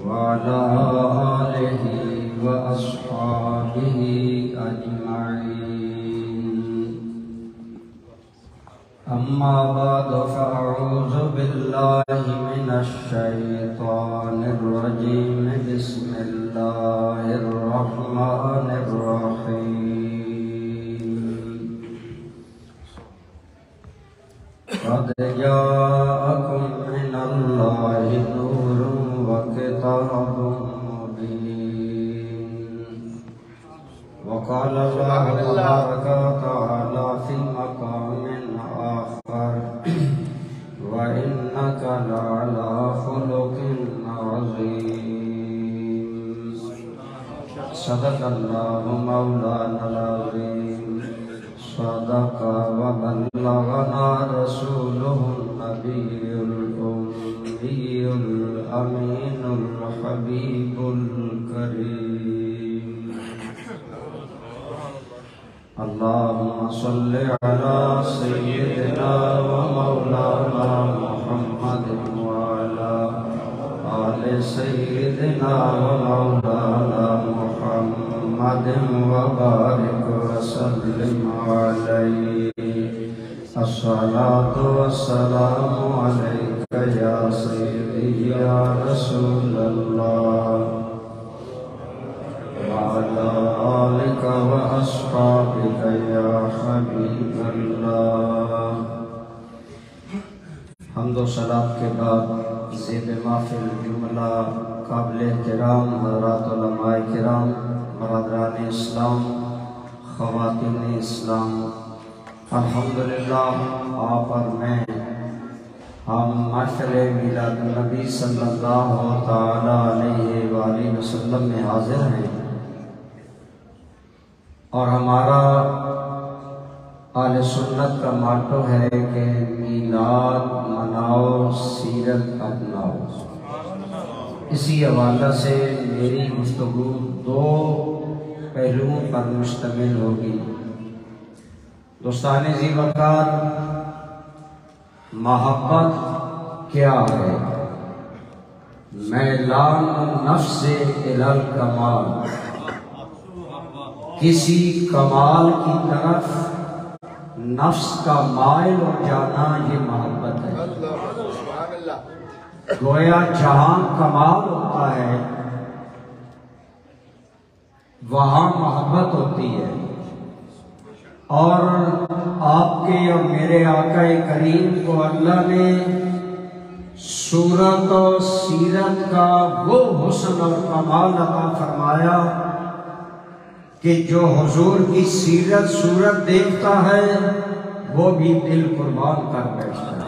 وعلى آله وأصحابه أجمعين. أما بعد فأعوذ بالله من الشيطان الرجيم. بسم الله الرحمن الرحيم. قد جاءكم من الله نور وكتاب مبين. وقال الله تبارك وتعالى في مقام آخر وإنك لعلى خلق عظيم. صدق الله مولانا العظيم. صدق وبلغنا رسوله النبي الأمي الأمين الحبيب الكريم. اللهم صل على سيدنا ومولانا محمد وعلى آل سيدنا ومولانا محمد وبارك وسلم عليه. الصلاة والسلام عليك يا سيدي يا رسول الله وعلى آلك وأصحابك يا حبيب الله. حمد و صلاة کے بعد زیب محفل جملہ قابل احترام حضرات علماء کرام، برادران اسلام، خواتین اسلام، الحمدللہ آپ اور میں ہم محفل میلاد النبی صلی اللہ تعالی علیہ وآلہ وسلم میں حاضر ہیں، اور ہمارا اہل سنت کا ماٹو ہے کہ میلاد مناؤ سیرت اپناؤ. اسی حوالہ سے میری گفتگو دو پہلوؤں پر مشتمل ہوگی. دوستان ذی وقار، محبت کیا ہے؟ میلان النفس الی الکمال، کسی کمال کی طرف نفس کا مائل ہو جانا، یہ محبت ہے. گویا جہاں کمال ہوتا ہے وہاں محبت ہوتی ہے. اور آپ کے اور میرے آقا کریم کو اللہ نے صورت و سیرت کا وہ حسن اور کمال عطا فرمایا کہ جو حضور کی سیرت صورت دیکھتا ہے وہ بھی دل قربان کر بیٹھتا ہے،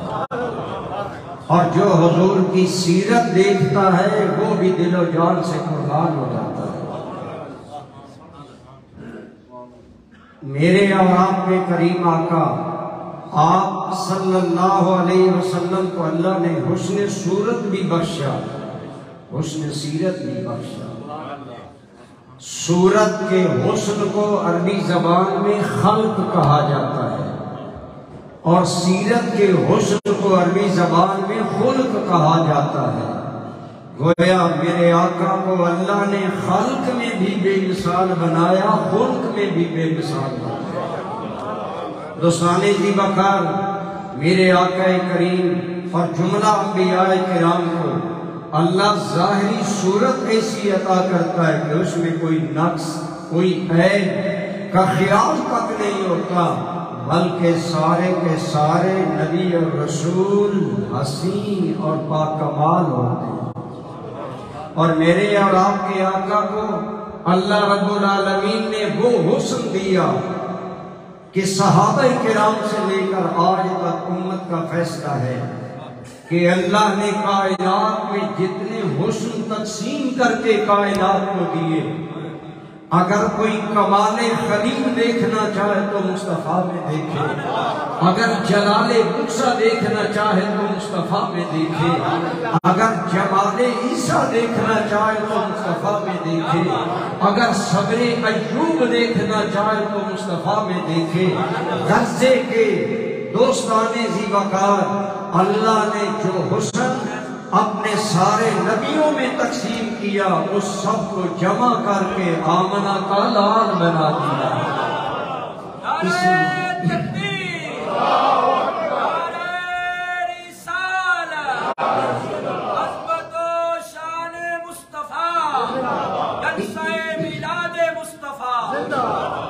اور جو حضور کی سیرت دیکھتا ہے وہ بھی دل و جان سے قربان ہو جاتا ہے. میرے اور آپ کے کریم آقا آپ صلی اللہ علیہ وسلم کو اللہ نے حسن صورت بھی بخشا، حسن سیرت بھی بخشا. صورت کے حسن کو عربی زبان میں خلق کہا جاتا ہے، اور سیرت کے حسن کو عربی زبان میں خلق کہا جاتا ہے. گویا میرے آقا کو اللہ نے خلق میں بھی بے مثال بنایا، خلق میں بھی بے مثال بنایا. دوستان ذی وقار، میرے آقا کریم اور جملہ انبیاء کرام کو اللہ ظاہری صورت ایسی عطا کرتا ہے کہ اس میں کوئی نقص، کوئی عیب کا خیال تک نہیں ہوتا، بلکہ سارے کے سارے نبی اور رسول حسین اور پاکمال ہوتے ہیں. اور میرے اور آپ کے آقا کو اللہ رب العالمین نے وہ حسن دیا کہ صحابہ کرام سے لے کر آج تک امت کا فیصلہ ہے کہ اللہ نے کائنات میں جتنے حسن تقسیم کر کے کائنات کو دیے، اگر کوئی کمال خلیل دیکھنا چاہے تو مصطفیٰ میں دیکھے، اگر جلال مقصد دیکھنا چاہے تو مصطفیٰ میں دیکھے، اگر جمال عیسیٰ دیکھنا چاہے تو مصطفیٰ میں دیکھے، اگر صبر ایوب دیکھنا چاہے تو مصطفیٰ میں دیکھے. غزے کے دوستان ذی وقار، اللہ نے جو حسن اپنے سارے نبیوں میں تقسیم کیا، اس سب کو جمع کر کے آمنہ کا لال بنا دیا۔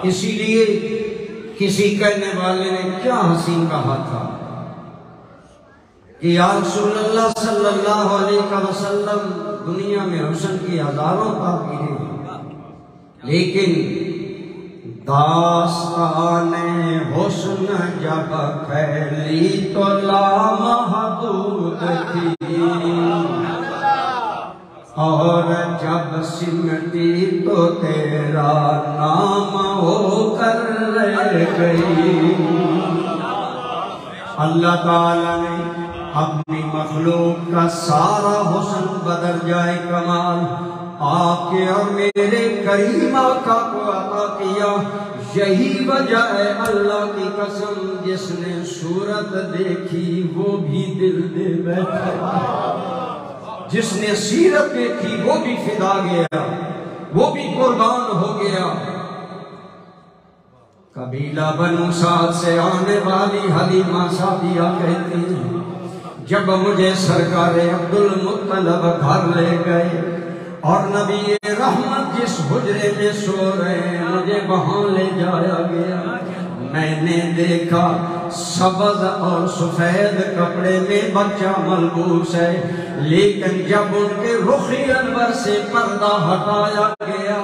اسی لیے کسی کہنے والے نے کیا حسین کہا تھا کہ یا رسول اللہ صلی اللہ علیہ وسلم، دنیا میں حسن کی ہزاروں تعبیریں ہیں، لیکن داستان حسن جب پھیلی تو لامحدود تھی، اور جب سمٹی تو تیرا نام ہو کر رہ گئی۔ اللہ تعالیٰ نے اپنی مخلوق کا سارا حسن بدل جائے کمال آپ کے اور میرے کریم آقا کو عطا کیا۔ یہی وجہ ہے اللہ کی قسم، جس نے صورت دیکھی وہ بھی دل دے بیٹھا، جس نے سیرت دیکھی وہ بھی فدا گیا، وہ بھی قربان ہو گیا۔ قبیلہ بنو سعد سے آنے والی حلیمہ سعدیہ کہتی ہیں، جب مجھے سرکار عبدالمطلب گھر لے گئے اور نبی رحمت جس حجرے میں سو رہے، مجھے وہاں لے جایا گیا، میں نے دیکھا سبز اور سفید کپڑے میں بچہ ملبوس ہے، لیکن جب ان کے رخ انور سے پردہ ہٹایا گیا،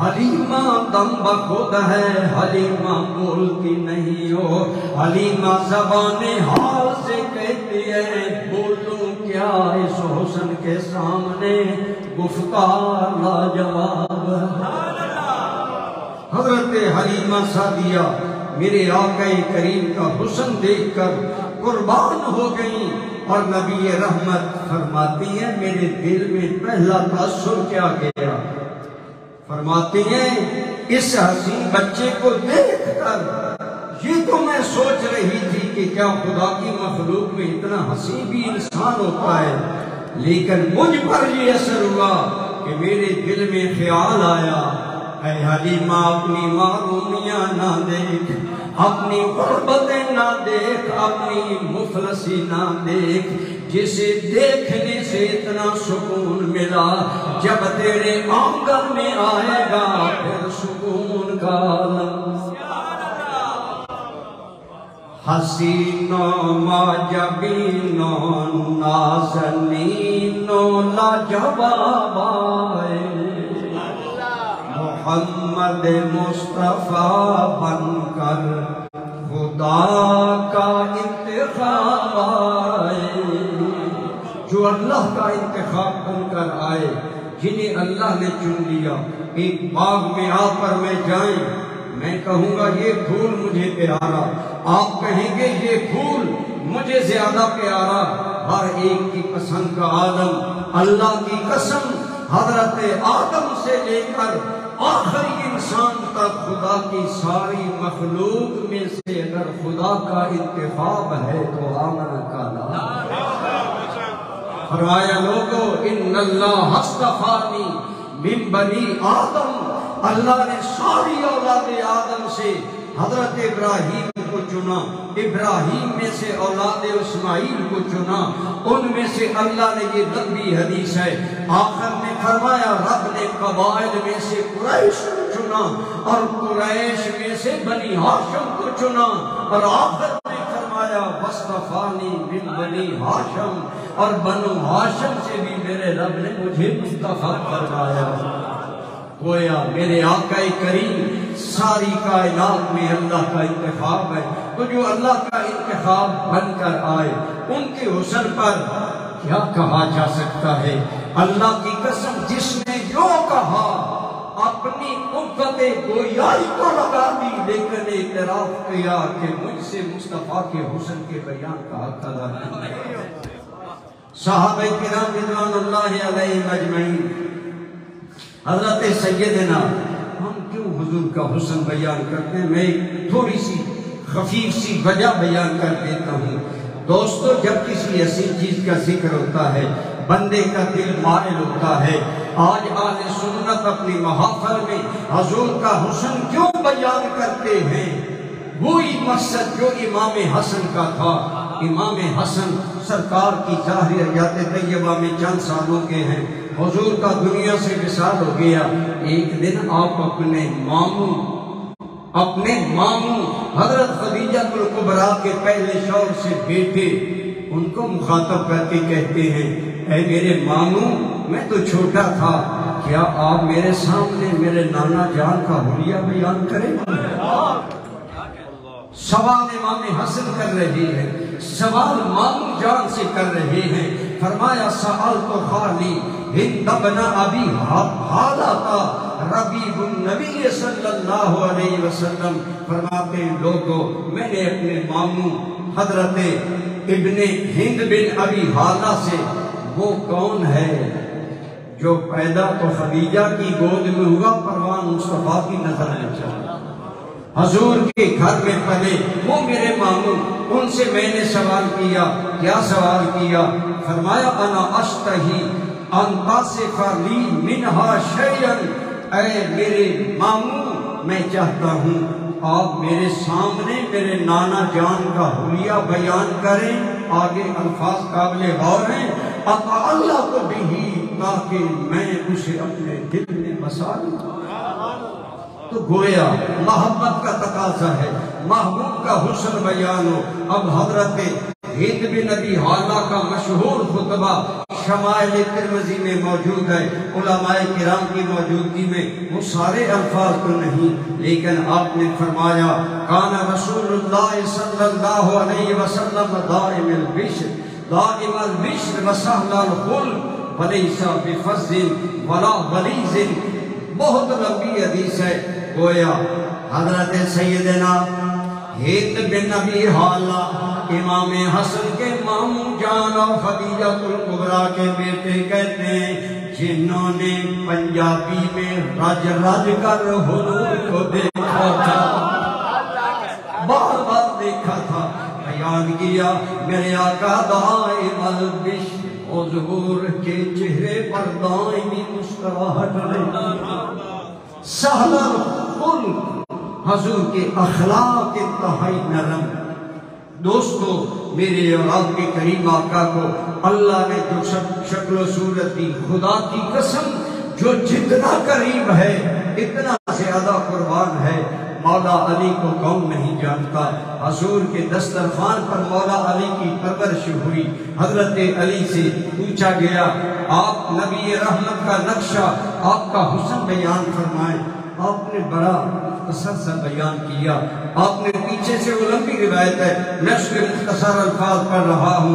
حلیمہ دم بخود ہے، حلیمہ بولتی نہیں ہو، حلیمہ زبان حال سے کہتی ہے بولوں کیا اس حسن کے سامنے، گفتار لاجواب۔ حضرت حلیمہ سعدیہ میرے آقا کریم کا حسن دیکھ کر قربان ہو گئی، اور نبی رحمت فرماتی ہیں میرے دل میں پہلا تاثر کیا گیا، فرماتی ہیں اس حسین بچے کو دیکھ کر یہ تو میں سوچ رہی تھی کہ کیا خدا کی مخلوق میں اتنا حسین بھی انسان ہوتا ہے، لیکن مجھ پر یہ اثر ہوا کہ میرے دل میں خیال آیا، اے حلیمہ اپنی معلومیاں نہ دیکھ، اپنی غربتیں نہ دیکھ، اپنی مفلسی نہ دیکھ، جسے دیکھنے سے اتنا سکون ملا جب تیرے آنگن میں آئے گا پھر سکون کا عالم۔ حسینوں معجبینوں نازنینوں لاجواب آئے، محمد مصطفیٰ بن کر خدا کا انتخاب آئے، جو اللہ کا انتخاب بن کر آئے، جنہیں اللہ نے چن لیا۔ ایک باغ میں آ کر میں جائیں، میں کہوں گا یہ پھول مجھے پیارا، آپ کہیں گے یہ پھول مجھے زیادہ پیارا، ہر ایک کی پسند کا عالم۔ اللہ کی قسم، حضرت آدم سے لے کر آخری انسان تک خدا کی ساری مخلوق میں سے اگر خدا کا انتخاب ہے تو آمنہ کا نام۔ فرمایا لوگو ان اللہ اصطفانی من بنی آدم، اللہ نے ساری اولاد آدم سے حضرت ابراہیم کو چنا، ابراہیم میں سے اولاد اسماعیل کو چنا، ان میں سے اللہ نے یہ لمبی حدیث ہے، آخر میں فرمایا رب نے قبائل میں سے قریش کو چنا، اور قریش میں سے بنی ہاشم کو چنا، اور آخر میں فرمایا وصطفانی من بنی ہاشم، اور بنو ہاشم سے بھی میرے رب نے مجھے مصطفیٰ فرمایا۔ گویا میرے آقا کریم ساری کائنات میں اللہ کا انتخاب ہے، تو جو اللہ کا انتخاب بن کر آئے ان کے حسن پر کیا کہا جا سکتا ہے؟ اللہ کی قسم، جس نے جو کہا اپنی قوت گویائی کو لگا دی، لیکن اعتراف کیا کہ مجھ سے مصطفیٰ کے حسن کے بیان کا حق ادا نہیں۔ صحابہ کرام رضوان اللہ علیہم اجمعین، حضرت سیدنا، ہم کیوں حضور کا حسن بیان کرتے ہیں؟ میں ایک تھوڑی سی خفیف سی وجہ بیان کر دیتا ہوں۔ دوستو، جب کسی ایسی چیز کا ذکر ہوتا ہے بندے کا دل مائل ہوتا ہے۔ آج اہل سنت اپنی محافل میں حضور کا حسن کیوں بیان کرتے ہیں؟ وہی مقصد جو امام حسن کا تھا۔ امام حسن سرکار کی ظاہری حیات طیبہ میں چند سالوں کے ہیں، حضور کا دنیا سے وصال ہو گیا۔ ایک دن آپ اپنے ماموں حضرت خدیجہ الکبریٰ کے پہلے شوہر سے بیٹے ان کو مخاطب کر کے کہتے ہیں، اے میرے ماموں، میں تو چھوٹا تھا، کیا آپ میرے سامنے میرے نانا جان کا حلیہ بیان کریں؟ سوال امام حسن کر رہے ہیں، سوال ماموں جان سے کر رہے ہیں۔ فرمایا سألت خالی ہند بن ابی حالہ ربیب النبی صلی اللہ علیہ وسلم، فرماتے ہیں لوگوں، میں نے اپنے ماموں حضرت ابن ہند بن ابی حالہ سے، وہ کون ہے جو پیدا تو خدیجہ کی گود میں ہوا، پروان مصطفیٰ کی نظر میں چلا، حضور کے گھر میں پلے، وہ میرے ماموں، ان سے میں نے سوال کیا۔ کیا سوال کیا؟ فرمایا انا اشتہی ان تصف لی منہا شیئا، اے میرے ماموں، میں چاہتا ہوں آپ میرے سامنے میرے نانا جان کا حلیہ بیان کریں۔ آگے الفاظ قابل غور ہیں، اتعلق بہ، تاکہ میں اسے اپنے دل میں بسا لوں۔ تو گویا محبت کا تقاضا ہے، محبوب کا حسن بیان ہو۔ اب حضرت ہند بن ابی حالہ کا مشہور خطبہ شمائل ترمذی میں موجود ہے، علماء کرام کی موجودگی میں، وہ سارے الفاظ تو نہیں، لیکن آپ نے فرمایا کان رسول اللہ صلی اللہ علیہ وسلم دائم البشر وسہل الخلق ولیس بفظ ولا غلیظ۔ بہت لمبی حدیث ہے۔ گویا حضرت سیدنا ہند بن ابی حالہ امام حسن کے ماموں جان اور خدیجہ الکبریٰ کے بیٹے کہتے ہیں، جنہوں نے پنجابی میں رج رج کر حضور کو دیکھا تھا، بار بار دیکھا تھا، بیان کیا میرے آقا دائم البشر، حضور کے چہرے پر دائمی مسکراہٹ رہتی، سہل الخلق، حضور کے اخلاق انتہائی نرم۔ دوستو، میرے اور آپ کے کریم آقا کو اللہ نے جو شکل و صورت دی، خدا کی قسم جو جتنا قریب ہے اتنا زیادہ قربان ہے۔ مولا علی کو کون نہیں جانتا؟ حضور کے دسترخوان پر مولا علی کی پرورش ہوئی۔ حضرت علی سے پوچھا گیا، آپ نبی رحمت کا نقشہ، آپ کا حسن بیان فرمائیں۔ آپ نے بڑا مختصر سا بیان کیا۔ آپ نے پیچھے سے وہ لمبی روایت ہے، میں اس کے مختصر الفاظ پڑھ رہا ہوں۔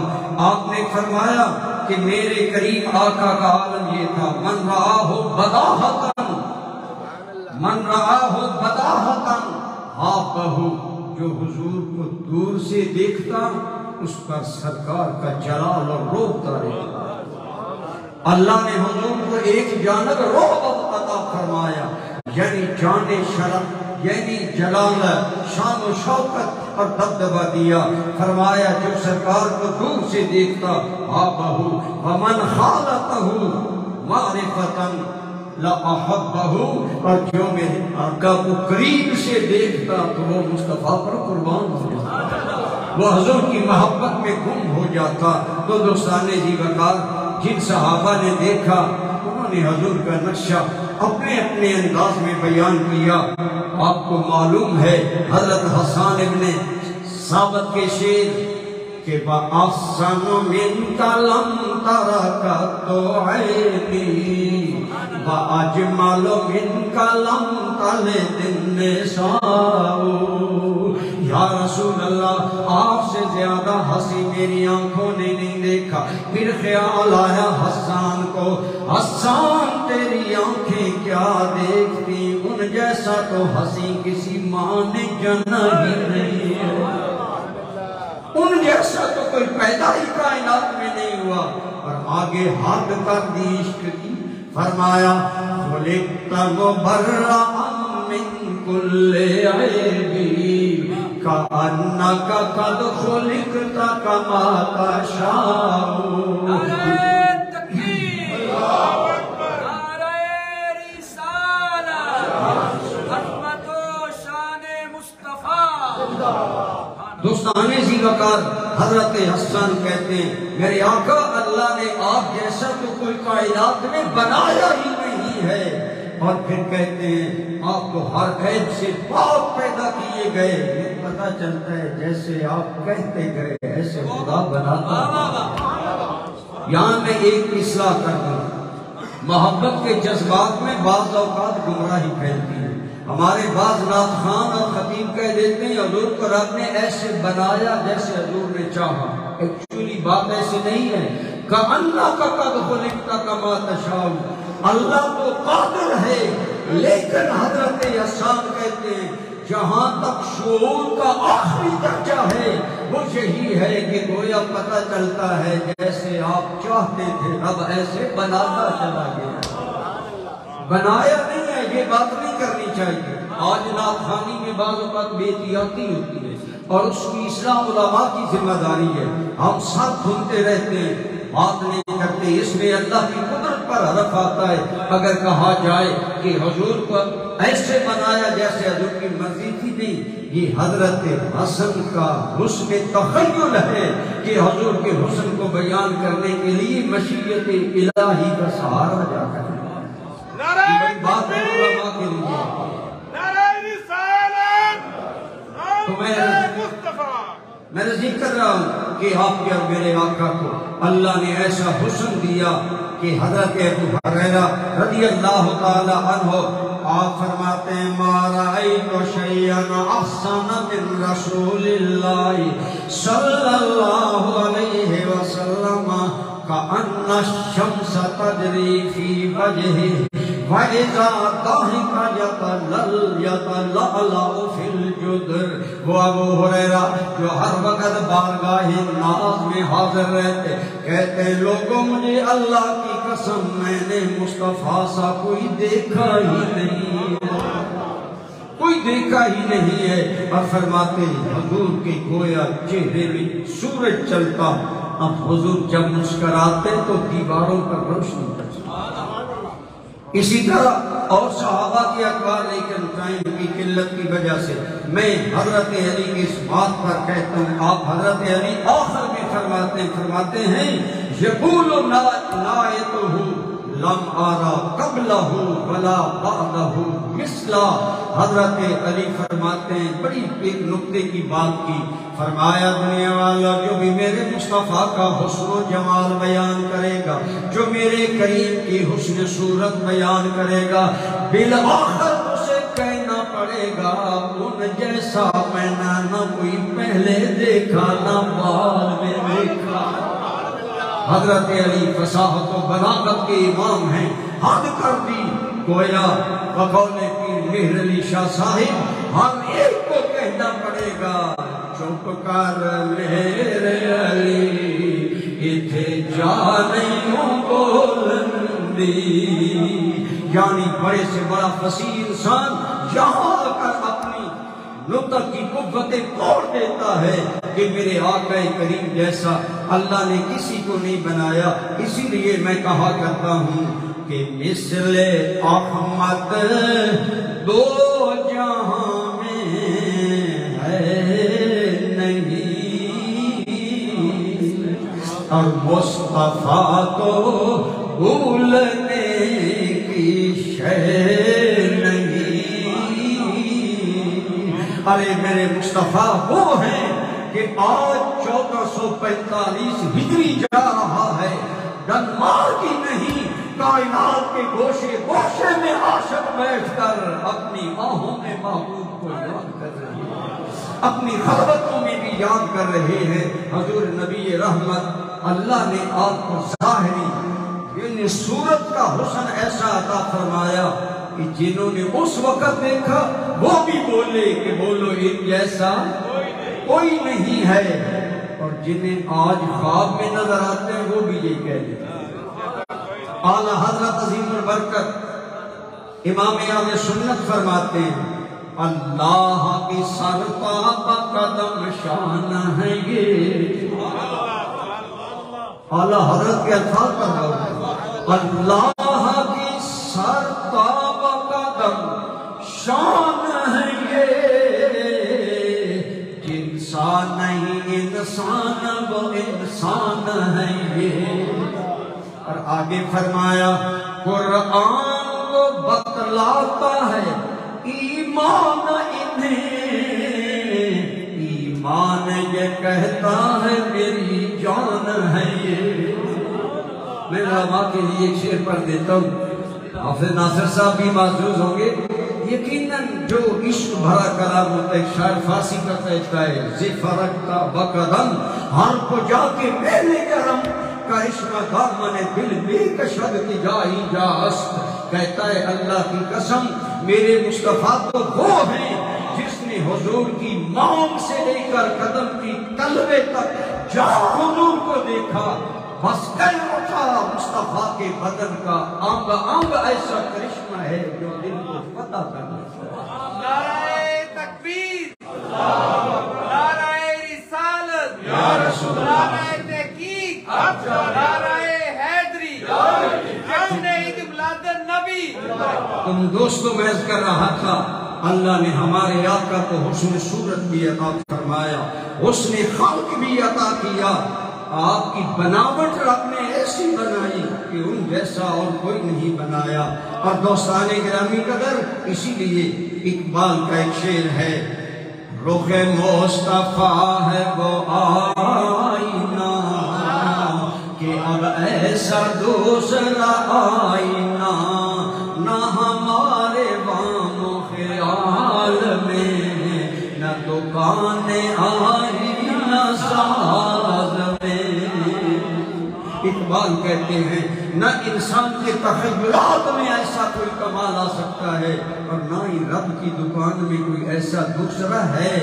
آپ نے فرمایا کہ میرے کریم آقا کا عالم یہ تھا، من رآہ بداہتاً، من رآہ بداہتاً حابہ، جو حضور کو دور سے دیکھتا اس پر سرکار کا جلال اور روب تارے۔ اللہ نے حضور کو ایک جانب روب عطا فرمایا، یعنی جان شرف، یعنی جلال، شان و شوکت اور دبدبہ دیا۔ فرمایا جو سرکار کو دور سے دیکھتا حابہ، ومن خالتہ معرفتاً لَأَحَبَّهُ، اور جو میرے آقا کو قریب سے دیکھتا تو وہ مصطفیٰ پر قربان ہو جاتا، وہ حضور کی محبت میں گم ہو جاتا۔ تو دوستان جی وقار، جن صحابہ نے دیکھا انہوں نے حضور کا نقشہ اپنے اپنے انداز میں بیان کیا۔ آپ کو معلوم ہے حضرت حسان ابن ثابت کے شعر کہ وَأَحْسَنُ مِنْكَ لَمْ تَرَكَتُ عَيْنِي وَأَجْمَلُ مِنْكَ لَمْ تَلِدِ النِّسَاءُ۔ یا رسول اللہ، آپ سے زیادہ ہنسی میری آنکھوں نے نہیں دیکھا۔ پھر خیال آیا حسان کو، حسان تیری آنکھیں کیا دیکھتی، ان جیسا تو ہنسی کسی ماں نے جنا ہی نہیں ہے، ان جیسا تو کوئی پیدا ہی کائنات میں نہیں ہوا۔ اور آگے حد کر دی عشق کی، فرمایا خلقت مبرأ من کل عیب کأنک قد خلقت کما تشاء۔ حضرت حسن کہتے ہیں میرے آقا اللہ نے آپ جیسا تو کوئی کائنات میں بنایا ہی نہیں ہے، اور پھر کہتے ہیں آپ تو ہر عیب سے پاک پیدا کیے گئے، یہ پتہ چلتا ہے جیسے آپ کہتے گئے ایسے خدا بناتا ہے۔ یہاں میں ایک اصلاح کر دوں، محبت کے جذبات میں بعض اوقات گمراہی پھیلتی ہے۔ ہمارے بعض نعت خان اور خطیب کہہ دیتے ہیں حضور کو رب نے ایسے بنایا جیسے حضور نے چاہا، ایکچولی بات ایسے نہیں ہے۔ کَأَنَّكَ قَدْ خُلِقْتَ كَمَا تَشَاءُ، اللہ تو قادر ہے، لیکن حضرت حسان کہتے ہیں جہاں تک شعور کا آخری درجہ ہے وہ یہی ہے کہ گویا پتہ چلتا ہے جیسے آپ چاہتے تھے اب ایسے بناتا چلا گیا، بنایا نہیں ہے۔ یہ بات نہیں کرنی چاہیے۔ آج نعت خوانی میں بعض اوقات بے احتیاطی ہوتی ہے اور اس کی اصلاح علماء کی ذمہ داری ہے۔ ہم سب سنتے رہتے ہیں، بات نہیں کرتے، اس میں اللہ کی قدرت پر حرف آتا ہے۔ اگر کہا جائے کہ حضور کو ایسے بنایا جیسے حضور کی مرضی تھی، نہیں، یہ حضرت حسن کا حسن تخیل ہے کہ حضور کے حسن کو بیان کرنے کے لیے مشیت الہی کا سہارا جاتا ہے۔ بات ہے علماء کے لیے۔ تو میں رضی کر رہا ہوں کہ آپ کے اور میرے آقا کو اللہ نے ایسا حسن دیا کہ حضرت ابو ہریرہ رضی اللہ تعالی عنہ آپ فرماتے ہیں ما رأیت شیئا احسن من رسول اللہ صلی اللہ علیہ وسلم کأن الشمس تجری فی وجہہ وَإِذَا ضَحِكَ يَتَلَأْلَأُ فِي الْجُدْرِ۔ وہ ابو ہریرہ جو ہر وقت بارگاہ ناز میں حاضر رہتے کہتے ہیں لوگوں مجھے اللہ کی قسم میں نے مصطفیٰ سا کوئی دیکھا ہی نہیں، کوئی دیکھا ہی نہیں ہے۔ اور فرماتے حضور کے گویا چہرے میں سورج چلتا، اب حضور جب مسکراتے تو دیواروں پر روشنی پڑتی۔ اسی طرح اور صحابہ کی اقوال لیکن ٹائم کی قلت کی وجہ سے میں حضرت علی کی اس بات پر کہتا ہوں۔ آپ حضرت علی آخر میں فرماتے ہیں یقول نائتہ لم آرا قبلہ ولا بعدہ مثلا۔ حضرت علی فرماتے ہیں بڑی ایک نقطے کی بات کی، فرمایا دنیا والا جو بھی میرے مصطفیٰ کا حسن و جمال بیان کرے گا، جو میرے کریم کی حسن صورت بیان کرے گا، بالآخر اسے کہنا پڑے گا ان جیسا میں نہ کوئی پہلے دیکھا نہ بعد میں دیکھا۔ حضرت علی فصاحت و بلاغت کے امام ہیں، حد کر دی گویا بقول پیر مہر علی شاہ صاحب ہم ایک کو کہنا پڑے گا چپ کر میرے علی اتھے جانیوں بولندی، یعنی بڑے سے بڑا فصیح انسان یہاں کر اپنی نطق کی قوتیں توڑ دیتا ہے کہ میرے آقا کریم جیسا اللہ نے کسی کو نہیں بنایا۔ اسی لیے میں کہا کرتا ہوں کہ مثل احمد دو جہاں میں ہے نہیں، اور مصطفیٰ تو بھولنے کی شے نہیں۔ ارے میرے مصطفیٰ وہ ہیں کہ آج 1445 ہجری جا رہا ہے، ڈنمارک کی نہیں کائنات کے گوشے گوشے میں عاشق بیٹھ کر اپنی آہوں میں محبوب کو یاد کر رہے ہیں، اپنی خلوتوں میں بھی یاد کر رہے ہیں۔ حضور نبی رحمت اللہ نے آپ کو ظاہری یعنی صورت کا حسن ایسا عطا فرمایا کہ جنہوں نے اس وقت دیکھا وہ بھی بولے کہ بولو ان جیسا کوئی نہیں ہے، اور جنہیں آج خواب میں نظر آتے ہیں وہ بھی یہ کہہ دیتے ہیں۔ اعلیٰ حضرت عظیم البرکت امام اہل سنت فرماتے ہیں اللہ کی سرتاب قدم شان ہے یہ، اعلیٰ حضرت کے الفاظ پر غور، اللہ کی سرتاب قدم شان ہے یہ، جنسا نہیں انسان آگے فرمایا قرآن کو بتلاتا ہے ایمان انہیں، ایمان یہ کہتا ہے میری جان ہے یہ۔ میں علماء کے لیے ایک شعر پڑھ دیتا ہوں، حافظ ناصر صاحب بھی معزوز ہوں گے۔ یقیناً جو عشق بھرا کلام ہوتا ہے، شاعر فارسی کا کہتا ہے زی فرقتا بقدم ہر کو جا کے میلے گرم کرشمہ دامن دل بھی کشد کی جائی جاست۔ کہتا ہے اللہ کی قسم میرے مصطفیٰ تو وہ ہیں جس نے حضور کی مانگ سے لے کر قدم کی تلوے تک جہاں حضور کو دیکھا بس کل اٹھا مصطفیٰ کے بدن کا انگ انگ ایسا کرشمہ ہے جو دل کو فتح کرنا ہے۔ نعرہ تکبیر، نعرہ رسالت، نعرہ تحقیق، نعرہ حیدری، جشن عید میلاد النبی۔ تم دوستوں میں عرض کر رہا تھا اللہ نے ہمارے آقا کو حسن صورت بھی عطا فرمایا، حسن خلق بھی عطا کیا۔ آپ کی بناوٹ رب نے ایسی بنائی کہ ان جیسا اور کوئی نہیں بنایا۔ اور دوستان گرامی قدر، اسی لیے اقبال کا ایک شعر ہے رخ مصطفیٰ ہے وہ آئینہ کہ اب ایسا دوسرا آئینہ نہ ہمارے وام و خیال میں، نہ دکان آئینہ ساز میں۔ اقبال کہتے ہیں نہ انسان کے تخیلات میں ایسا کوئی کمال آ سکتا ہے اور نہ ہی رب کی دکان میں کوئی ایسا دوسرا ہے۔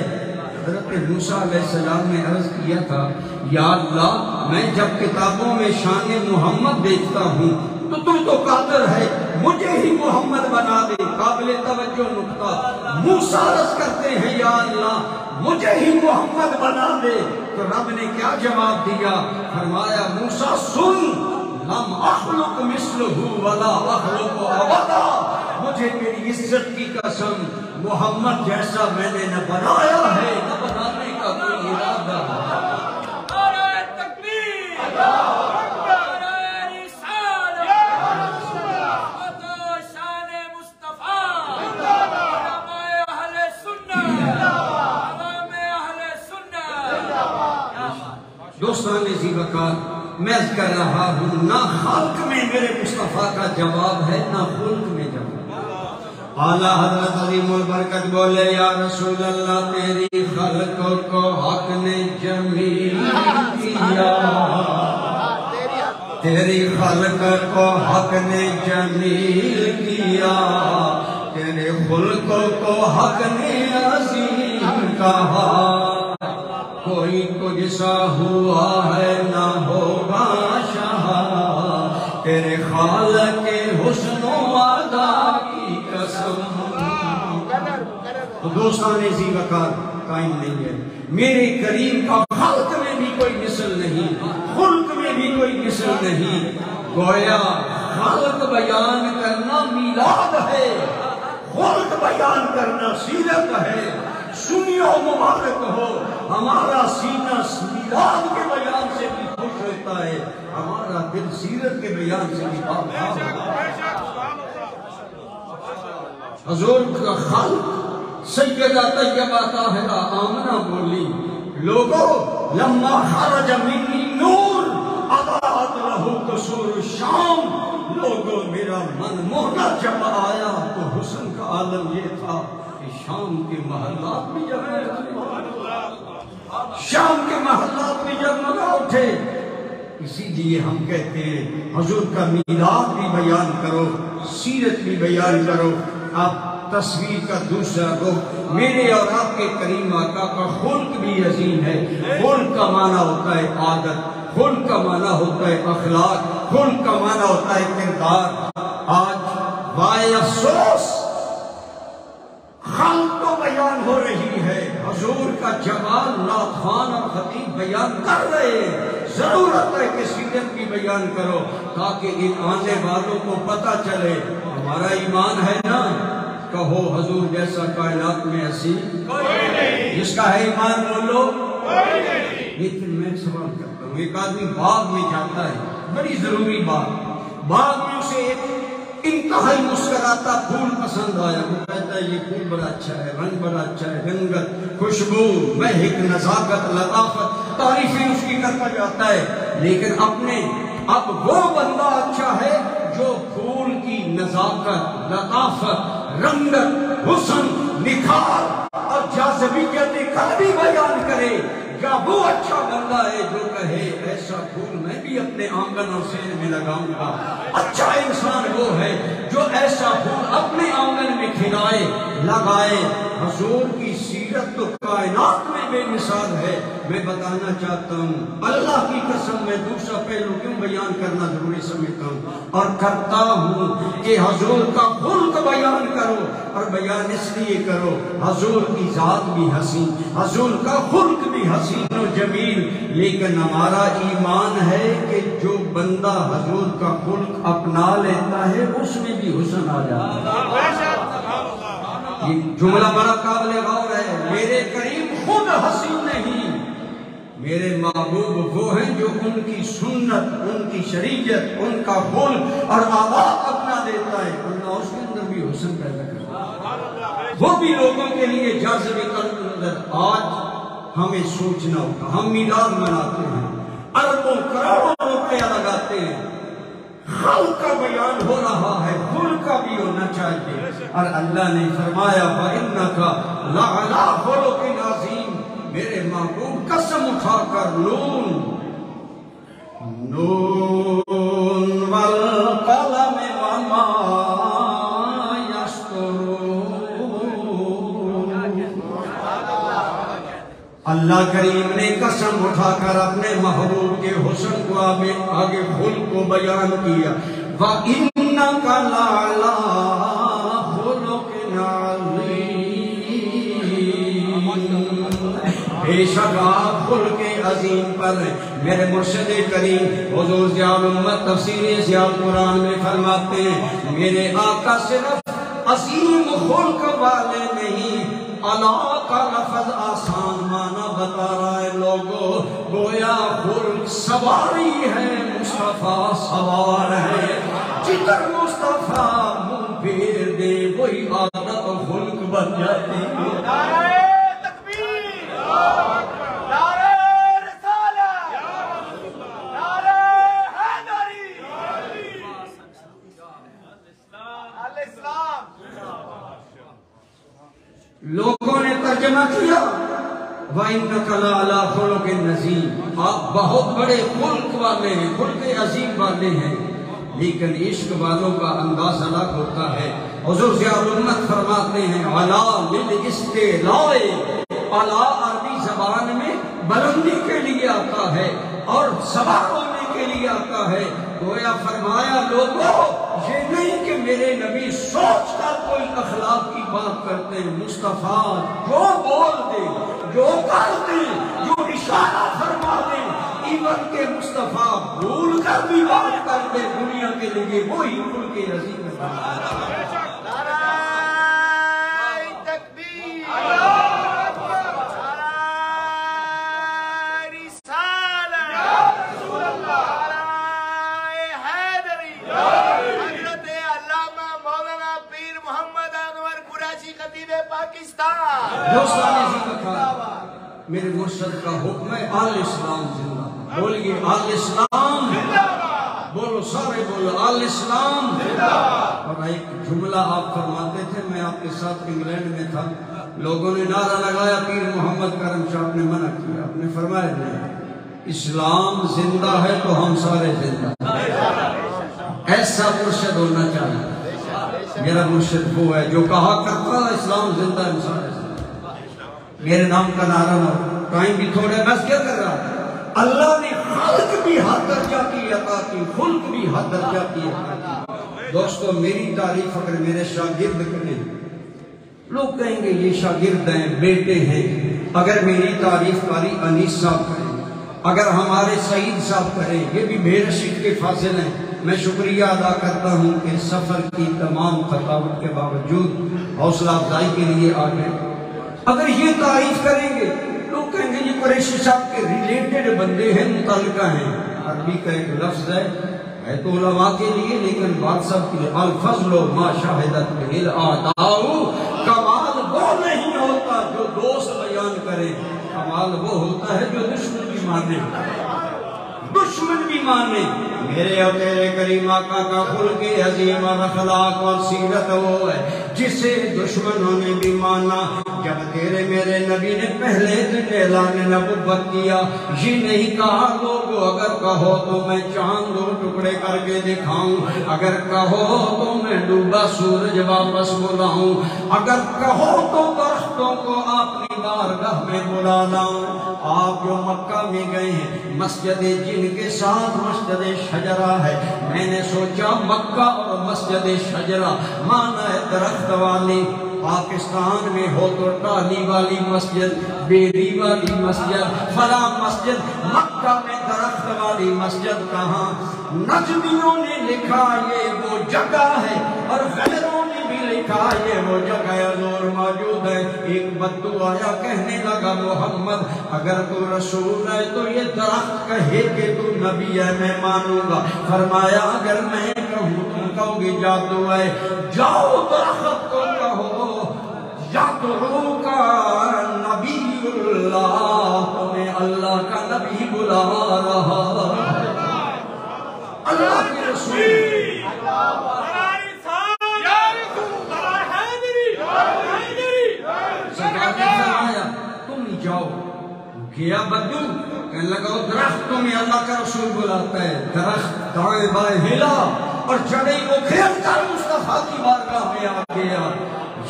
حضرت موسیٰ علیہ السلام نے عرض کیا تھا یا اللہ میں جب کتابوں میں شان محمد دیکھتا ہوں تو تو قادر ہے مجھے ہی محمد بنا دے۔ قابل توجہ نکتہ، موسیٰ عرض کرتے ہیں یا اللہ مجھے ہی محمد بنا دے، تو رب نے کیا جواب دیا؟ فرمایا موسیٰ سن لم اخلق مثلہ ولا اخلق ابدا، مجھے میری عزت کی قسم محمد جیسا میں نے نہ بنایا ہے نہ بنانے کا کوئی ارادہ ہے۔ نعرہ تکبیر، نعرہ رسالت، شان مصطفیٰ، علماء اہل سنت، عوام اہل سنت۔ دوستان ذی وقار، میں عرض کر رہا ہوں نہ خلق میں میرے مصطفیٰ کا جواب ہے نہ خلق میں جواب۔ اعلیٰ حضرت عظیم البرکت بولے یا رسول اللہ تیری خلق کو حق نے جمیل کیا، تیری خلق کو حق نے جمیل کیا، تیرے خلق کو حق نے عظیم کہا، کوئی تجھ سا ہوا ہے نہ ہوگا شاہ، تیرے خالق کے حسن و ادا کی قسم۔ تو دوستان ذی وقار قائم نہیں ہے میرے کریم کا خلق میں بھی کوئی مثل نہیں، خلق میں بھی کوئی مثل نہیں۔ گویا خلق بیان کرنا میلاد ہے، خلق بیان کرنا سیرت ہے۔ سنیو مبارک ہو ہمارا سینہ میلاد کے بیان سے بھی خوش ہوتا ہے، ہمارا دل سیرت کے بیان سے بھی بات حضور کا خلق سیدہ طیبہ طاہرہ آمنہ بولی لوگو لما خرج منی نور اضاءت لہ قصور الشام، لوگو میرا من موہنا جب آیا تو حسن کا عالم یہ تھا کہ شام کے محلات بھی جگمگا، شام کے محلات بھی جگمگا اٹھے۔ اسی لیے ہم کہتے ہیں حضور کا میلاد بھی بیان کرو، سیرت بھی بیان کرو۔ اب تصویر کا دوسرا رخ میرے اور آپ کے کریم آقا کا خلق بھی عظیم ہے۔ خلق کا معنی ہوتا ہے عادت، خلق کا معنی ہوتا ہے اخلاق، خلق کا معنی ہوتا ہے کردار۔ آج بائے افسوس خلق تو بیان ہو رہی ہے، حضور کا جمال نعتخوان اور خطیب بیان کر رہے ہیں۔ ضرورت ہے کہ سیرت بھی بیان کرو تاکہ ان آنے والوں کو پتہ چلے ہمارا ایمان ہے نا۔ کہو حضور جیسا کائنات میں ایسی کوئی نہیں، جس کا ہے ایمان بولو کوئی نہیں۔ لیکن میں سوال کرتا ہوں، ایک آدمی باغ میں جاتا ہے، بڑی ضروری بات، بعد میں اسے ایک انتہائی مسکراتا پھول پسند آیا، وہ کہتا ہے یہ پھول بڑا اچھا ہے، رنگ بڑا اچھا ہے، رنگت، خوشبو، مہک، نزاکت، لطافت، تعریفیں اس کی کرتا جاتا ہے. لیکن اب وہ بندہ اچھا ہے جو پھول کی نزاکت، لطافت، رنگت، حسن، نکھار اور جاذبیت قلبی بیان کرے، یا وہ اچھا بندہ ہے جو کہے ایسا پھول میں بھی اپنے آنگن اور سیر میں لگاؤں گا. اچھا انسان وہ ہے جو ایسا پھول اپنے آنگن میں کھلائے، لگائے. حضور کی سیرت تو کائنات میں بے مثال ہے. میں بتانا چاہتا ہوں، اللہ کی قسم میں دوسرا پہلو کیوں بیان کرنا ضروری سمجھتا ہوں اور کرتا ہوں کہ حضور کا خلق بیان کرو، اور بیان اس لیے کرو حضور کی ذات بھی حسین، حضور کا خلق بھی حسین و جمیل. لیکن ہمارا ایمان ہے کہ جو بندہ حضور کا خلق اپنا لیتا ہے اس میں بھی حسن آ جاتا ہے. یہ جملہ بڑا قابل غور ہے. میرے کریم خود حسین نہیں، میرے محبوب وہ ہیں جو ان کی سنت، ان کی شریعت، ان کا خلق اور آداب اپنا دیتا ہے، اللہ اس کے اندر بھی حسن پیدا کرتا ہے. وہ بھی لوگوں کے لیے جاذب قلب نظر. آج ہمیں سوچنا ہوگا، ہم میلاد مناتے ہیں، اربوں کروڑوں روپیہ لگاتے ہیں، خلق کا بیان ہو رہا ہے، خلق کا بھی ہونا چاہیے. اور اللہ نے فرمایا فَإِنَّكَ لَعَلَىٰ خُلُقٍ عَظِيمٍ. میرے محبوب قسم اٹھا کر نون وَالْقَلَمِ وَمَا يَسْطُرُونَ. اللہ کریم نے قسم اٹھا کر اپنے محبوب کے حسن کو آگے خلق کو بیان کیا. وَإِنَّكَ لَعَلَىٰ خُلُقٍ عَظِيمٍ. بے شک آپ خلق عظیم پر ہیں. میرے مرشد کریم حضور ضیاء الامت تفسیر ضیاء القرآن میں فرماتے ہیں میرے آقا صرف عظیم خلق والے نہیں، اللہ کا لفظ آسان معنی بتا رہا ہے. لوگوں گویا خلق سواری ہے، مصطفیٰ سوار ہے. جدھر مصطفیٰ منہ پھیر دے وہی عادت و خلق بن جاتی ہے. لوگوں نے ترجمہ کیا وَإِنَّكَ لَعَلَىٰ خُلُقٍ عَظِيمٍ. آپ بہت بڑے خلق والے ہیں، خلق عظیم والے ہیں. لیکن عشق والوں کا انداز الگ ہوتا ہے. حضور ضیاء الامت فرماتے ہیں عَلَىٰ لِلْإِسْتِعْلَاءِ. عَلَىٰ عربی زبان میں بلندی کے لیے آتا ہے اور سوار ہونے کے لیے آتا ہے. گویا فرمایا لوگوں یہ نہیں کہ میرے نبی سوچ کر کوئی اخلاق کی بات کرتے ہیں. مصطفیٰ جو بول دے، جو کر دے، جو اشارہ فرما دے، ایون کہ مصطفیٰ بھول کر بھی بات کر دے دنیا کے لیے وہی خلق عظیم ہے. میرے مرشد کا حکم ہے آل اسلام زندہ. بولیے آل اسلام زندہ. بولو سارے بولو آل اسلام زندہ. اور ایک جملہ آپ فرماتے تھے، میں آپ کے ساتھ انگلینڈ میں تھا، لوگوں نے نعرہ لگایا پیر محمد کرم شاہ نے منع کیا. آپ نے فرمایا نہیں، اسلام زندہ ہے تو ہم سارے زندہ. ایسا مرشد ہونا چاہیے. میرا مرشد وہ ہے جو کہا کرتا اسلام زندہ ہے، ہم سارے زندہ. میرے نام کا نعرہ نہ ہو. ٹائم بھی تھوڑے، بس کیا کر رہا ہے. اللہ نے خلق بھی حد درجہ کی عطا کی، خلق بھی حد درجہ کی عطا کی. دوستو میری تعریف اگر میرے شاگرد کریں، لوگ کہیں گے یہ شاگرد ہیں، بیٹے ہیں. اگر میری تعریف قاری انیس صاحب کریں، اگر ہمارے سعید صاحب کریں، یہ بھی میرے شک کے فاضل ہیں. میں شکریہ ادا کرتا ہوں کہ سفر کی تمام تھکاوٹ کے باوجود حوصلہ افزائی کے لیے آ گئے. اگر یہ تعریف کریں گے لوگ کہیں گے یہ قریشی صاحب کے ریلیٹڈ بندے ہیں، متعلقہ ہیں. عربی کا ایک لفظ ہے ہے تو علماء کے لیے، لیکن بات سب کی الفضل ما شاہدت بہ الاعداء، کمال وہ نہیں ہوتا جو دوست بیان کرے، کمال وہ ہوتا ہے جو دشمن بھی مانے، دشمن بھی مانے۔ میرے اور تیرے کریم آقا کا خلق عظیم اور اخلاق اور سیرت وہ ہے جسے دشمنوں نے بھی مانا۔ جب تیرے میرے نبی نے پہلے دن اعلان نبوت کیا، یہ نہیں کہا لوگو اگر کہو تو میں چاند دو ٹکڑے کر کے دکھاؤں، اگر کہو تو میں ڈوبا سورج واپس بلاؤں، اگر کہو تو درختوں کو اپنی بارگاہ میں بلا لاؤں۔ آپ جو مکہ میں گئے ہیں، مسجد جن کے ساتھ مسجد شجرہ ہے، میں نے سوچا مکہ اور مسجد شجرہ مانا ہے درخت والی۔ پاکستان میں ہو تو ٹالی والی مسجد، بیری والی مسجد، فلاں مسجد، مکہ میں درخت والی مسجد کہاں؟ نجمیوں نے لکھا یہ وہ جگہ ہے اور غیروں نے بھی لکھا یہ وہ جگہ حضور موجود ہے۔ ایک بدو آیا کہنے لگا محمد اگر تو رسول ہے تو یہ درخت کہے کہ تو نبی ہے میں مانوں گا۔ فرمایا اگر میں کہوں تم کہو گی جادو ہے، جاؤ درخت کو کہو یادرو کا نبی اللہ، تمہیں اللہ کا نبی بلا رہا، اللہ کے رسول۔ تم جاؤ، گیا بدو کہنے لگا درخت تمہیں اللہ کا رسول بلاتا ہے۔ درخت دائیں بائیں ہلا اور جڑیں کو کھیل کر مصطفیٰ کی بارگاہ میں آ گیا۔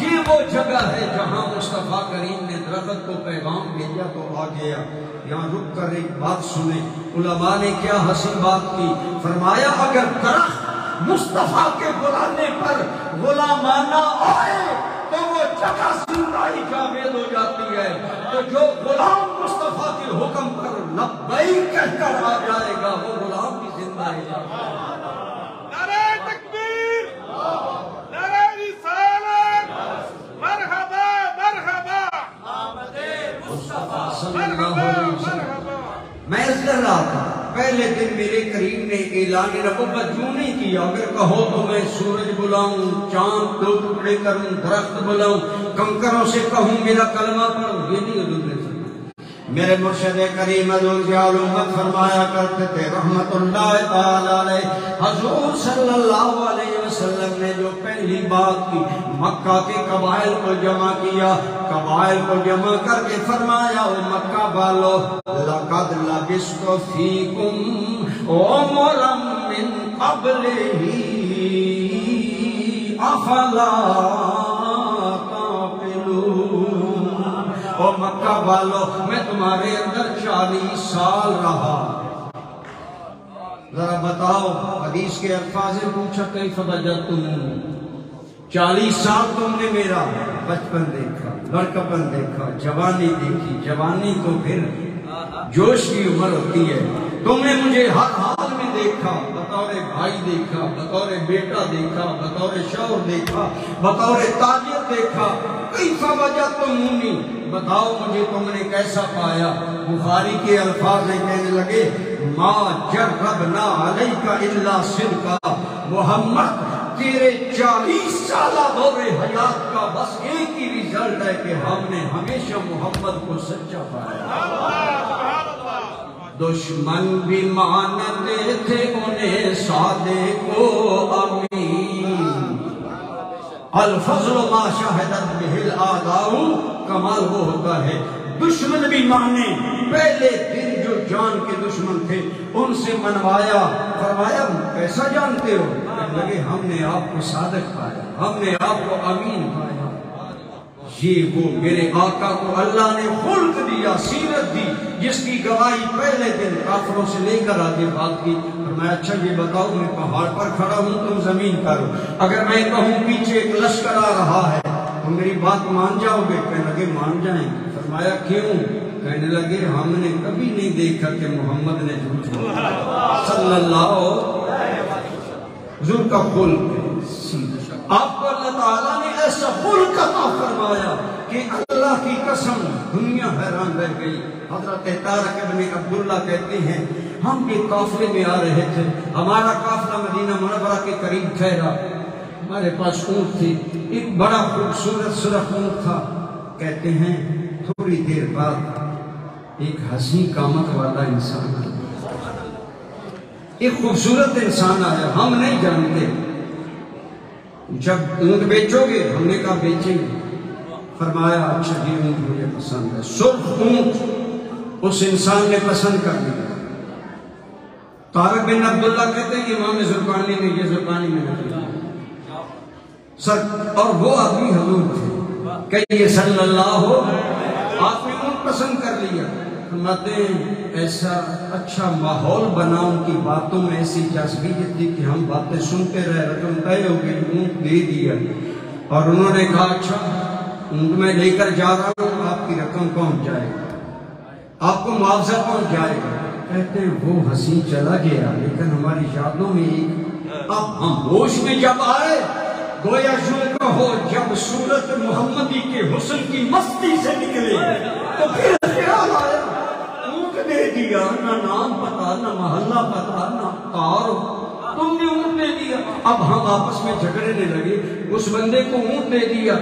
یہ وہ جگہ ہے جہاں مصطفیٰ کریم نے درخت کو پیغام بھیجا تو آ گیا۔ یہاں رک کر ایک بات سنیں، علماء نے کیا حسین بات کی، فرمایا اگر درخت مصطفیٰ کے بلانے پر غلامانہ آئے تو وہ جگہ زندائی جاوید ہو جاتی ہے، تو جو غلام مصطفیٰ کے حکم پر لبیک کہہ کر آ جائے گا وہ غلام بھی زندہ ہے۔ نعرہ تکبیر، نعرہ رسالت، مرحبا مرحبا آمد مصطفیٰ صلی اللہ علیہ وسلم۔ میں اس در رہا تھا، پہلے دن میرے کریم نے اعلان نبوت جو نہیں کیا، اگر کہو تو میں سورج بلاؤں، چاند دو ٹکڑے کروں، درخت بلاؤں، کنکروں سے کہوں میرا کلمہ پڑھوں، یہ نہیں حضور نے فرمایا۔ میرے مرشد کریم حضور ضیاء الامت فرمایا کرتے تھے رحمت اللہ تعالی علیہ، حضور صلی اللہ علیہ وسلم نے جو پہلی بات کی مکہ کے قبائل کو جمع کیا، قبائل کو جمع کر کے فرمایا او مکہ والو لقد لبثت فیکم عمرا من قبلہ افلا تعقلون۔ او مکہ والو میں تمہارے اندر 40 سال رہا، ذرا بتاؤ، حدیث کے الفاظ سے پوچھا کیف وجدتمونی، 40 سال تم نے میرا بچپن دیکھا، لڑکپن دیکھا، جوانی دیکھی، جوانی تو پھر جوش کی عمر ہوتی ہے، تم نے مجھے ہر حال میں دیکھا، بطور بھائی دیکھا، بطور بیٹا دیکھا، بطور شوہر دیکھا، بطور تاجر دیکھا، کیف وجدتمونی، بتاؤ مجھے تم نے کیسا پایا؟ بخاری کے الفاظ ہیں کہنے لگے ما جربنا علیکا الا صدقا، محمد تیرے 40 سالہ دور حیات کا بس ایک ہی ریزلٹ ہے کہ ہم نے ہمیشہ محمد کو سچا پایا۔ دشمن بھی مانتے تھے انہیں صادق و امین، الفضل ما شاہدت بہ الاعداء، کمال وہ ہوتا ہے دشمن بھی مانے۔ پہلے دن جو جان کے دشمن تھے ان سے منوایا، فرمایا کیسا جانتے ہو؟ کہنے لگے ہم نے آپ کو صادق پایا، ہم نے آپ کو امین پایا۔ یہ وہ میرے آقا کو اللہ نے خلق دیا، سیرت دی، جس کی گواہی پہلے دن کافروں سے لے کر آگے بات کی۔ فرمایا اچھا یہ بتاؤ میں پہاڑ پر کھڑا ہوں تم زمین پر ہو، اگر میں کہوں پیچھے ایک لشکر آ رہا ہے تو میری بات مان جاؤ گے؟ کہنے لگے مان جائیں۔ فرمایا کیوں؟ کہنے لگے ہم نے کبھی نہیں دیکھا کہ محمد نے جھوٹ بولا صلی اللہ علیہ وسلم۔ حضور کا خلق آپ کو اللہ تعالیٰ نے ایسا خلق عطا فرمایا کہ اللہ کی قسم دنیا حیران رہ گئی۔ حضرت طارق ابن عبداللہ کہتے ہیں ہم بھی قافلے میں آ رہے تھے، ہمارا قافلہ مدینہ منورہ کے قریب ٹھہرا، ہمارے پاس اونٹ تھی، ایک بڑا خوبصورت سرخ اونٹ تھا۔ کہتے ہیں تھوڑی دیر بعد ایک حسین قامت والا انسان آیا، ایک خوبصورت انسان آیا، ہم نہیں جانتے۔ جب اونٹ بیچو گے؟ ہم نے کہا بیچیں گے۔ فرمایا اچھا جی اونٹ مجھے پسند ہے۔ سرخ اونٹ اس انسان نے پسند کر لیا۔ طارق بن عبداللہ کہتے ہیں کہ امام زرقانی نے یہ زرقانی میں نے سر، اور وہ آدمی حضور تھے، کہیے صلی اللہ ہو، آپ نے اونٹ پسند کر لیا۔ فرماتے ہیں ایسا اچھا ماحول بنا ان کی باتوں میں، ایسی جذبیت تھی کہ ہم باتیں سنتے رہے، رقم طے ہو گئی، اونٹ دے دیا۔ اور انہوں نے کہا اچھا اونٹ میں لے کر جا رہا ہوں، آپ کی رقم پہنچ جائے گا، آپ کو معاوضہ پہنچ جائے گا۔ کہتے ہیں وہ حسین چلا گیا، لیکن ہماری یادوں میں ایک، اب ہم ہوش میں جب آئے، گویا یوں کہو جب صورت محمدی کے حسن کی مستی سے نکلے تو پھر خیال آیا اونٹ دے دیا، نہ نام پتا، نہ محلہ پتا، نہ کار، تم نے اونٹ دے دیا۔ اب ہم آپس میں جھگڑنے لگے، اس بندے کو اونٹ دے دیا،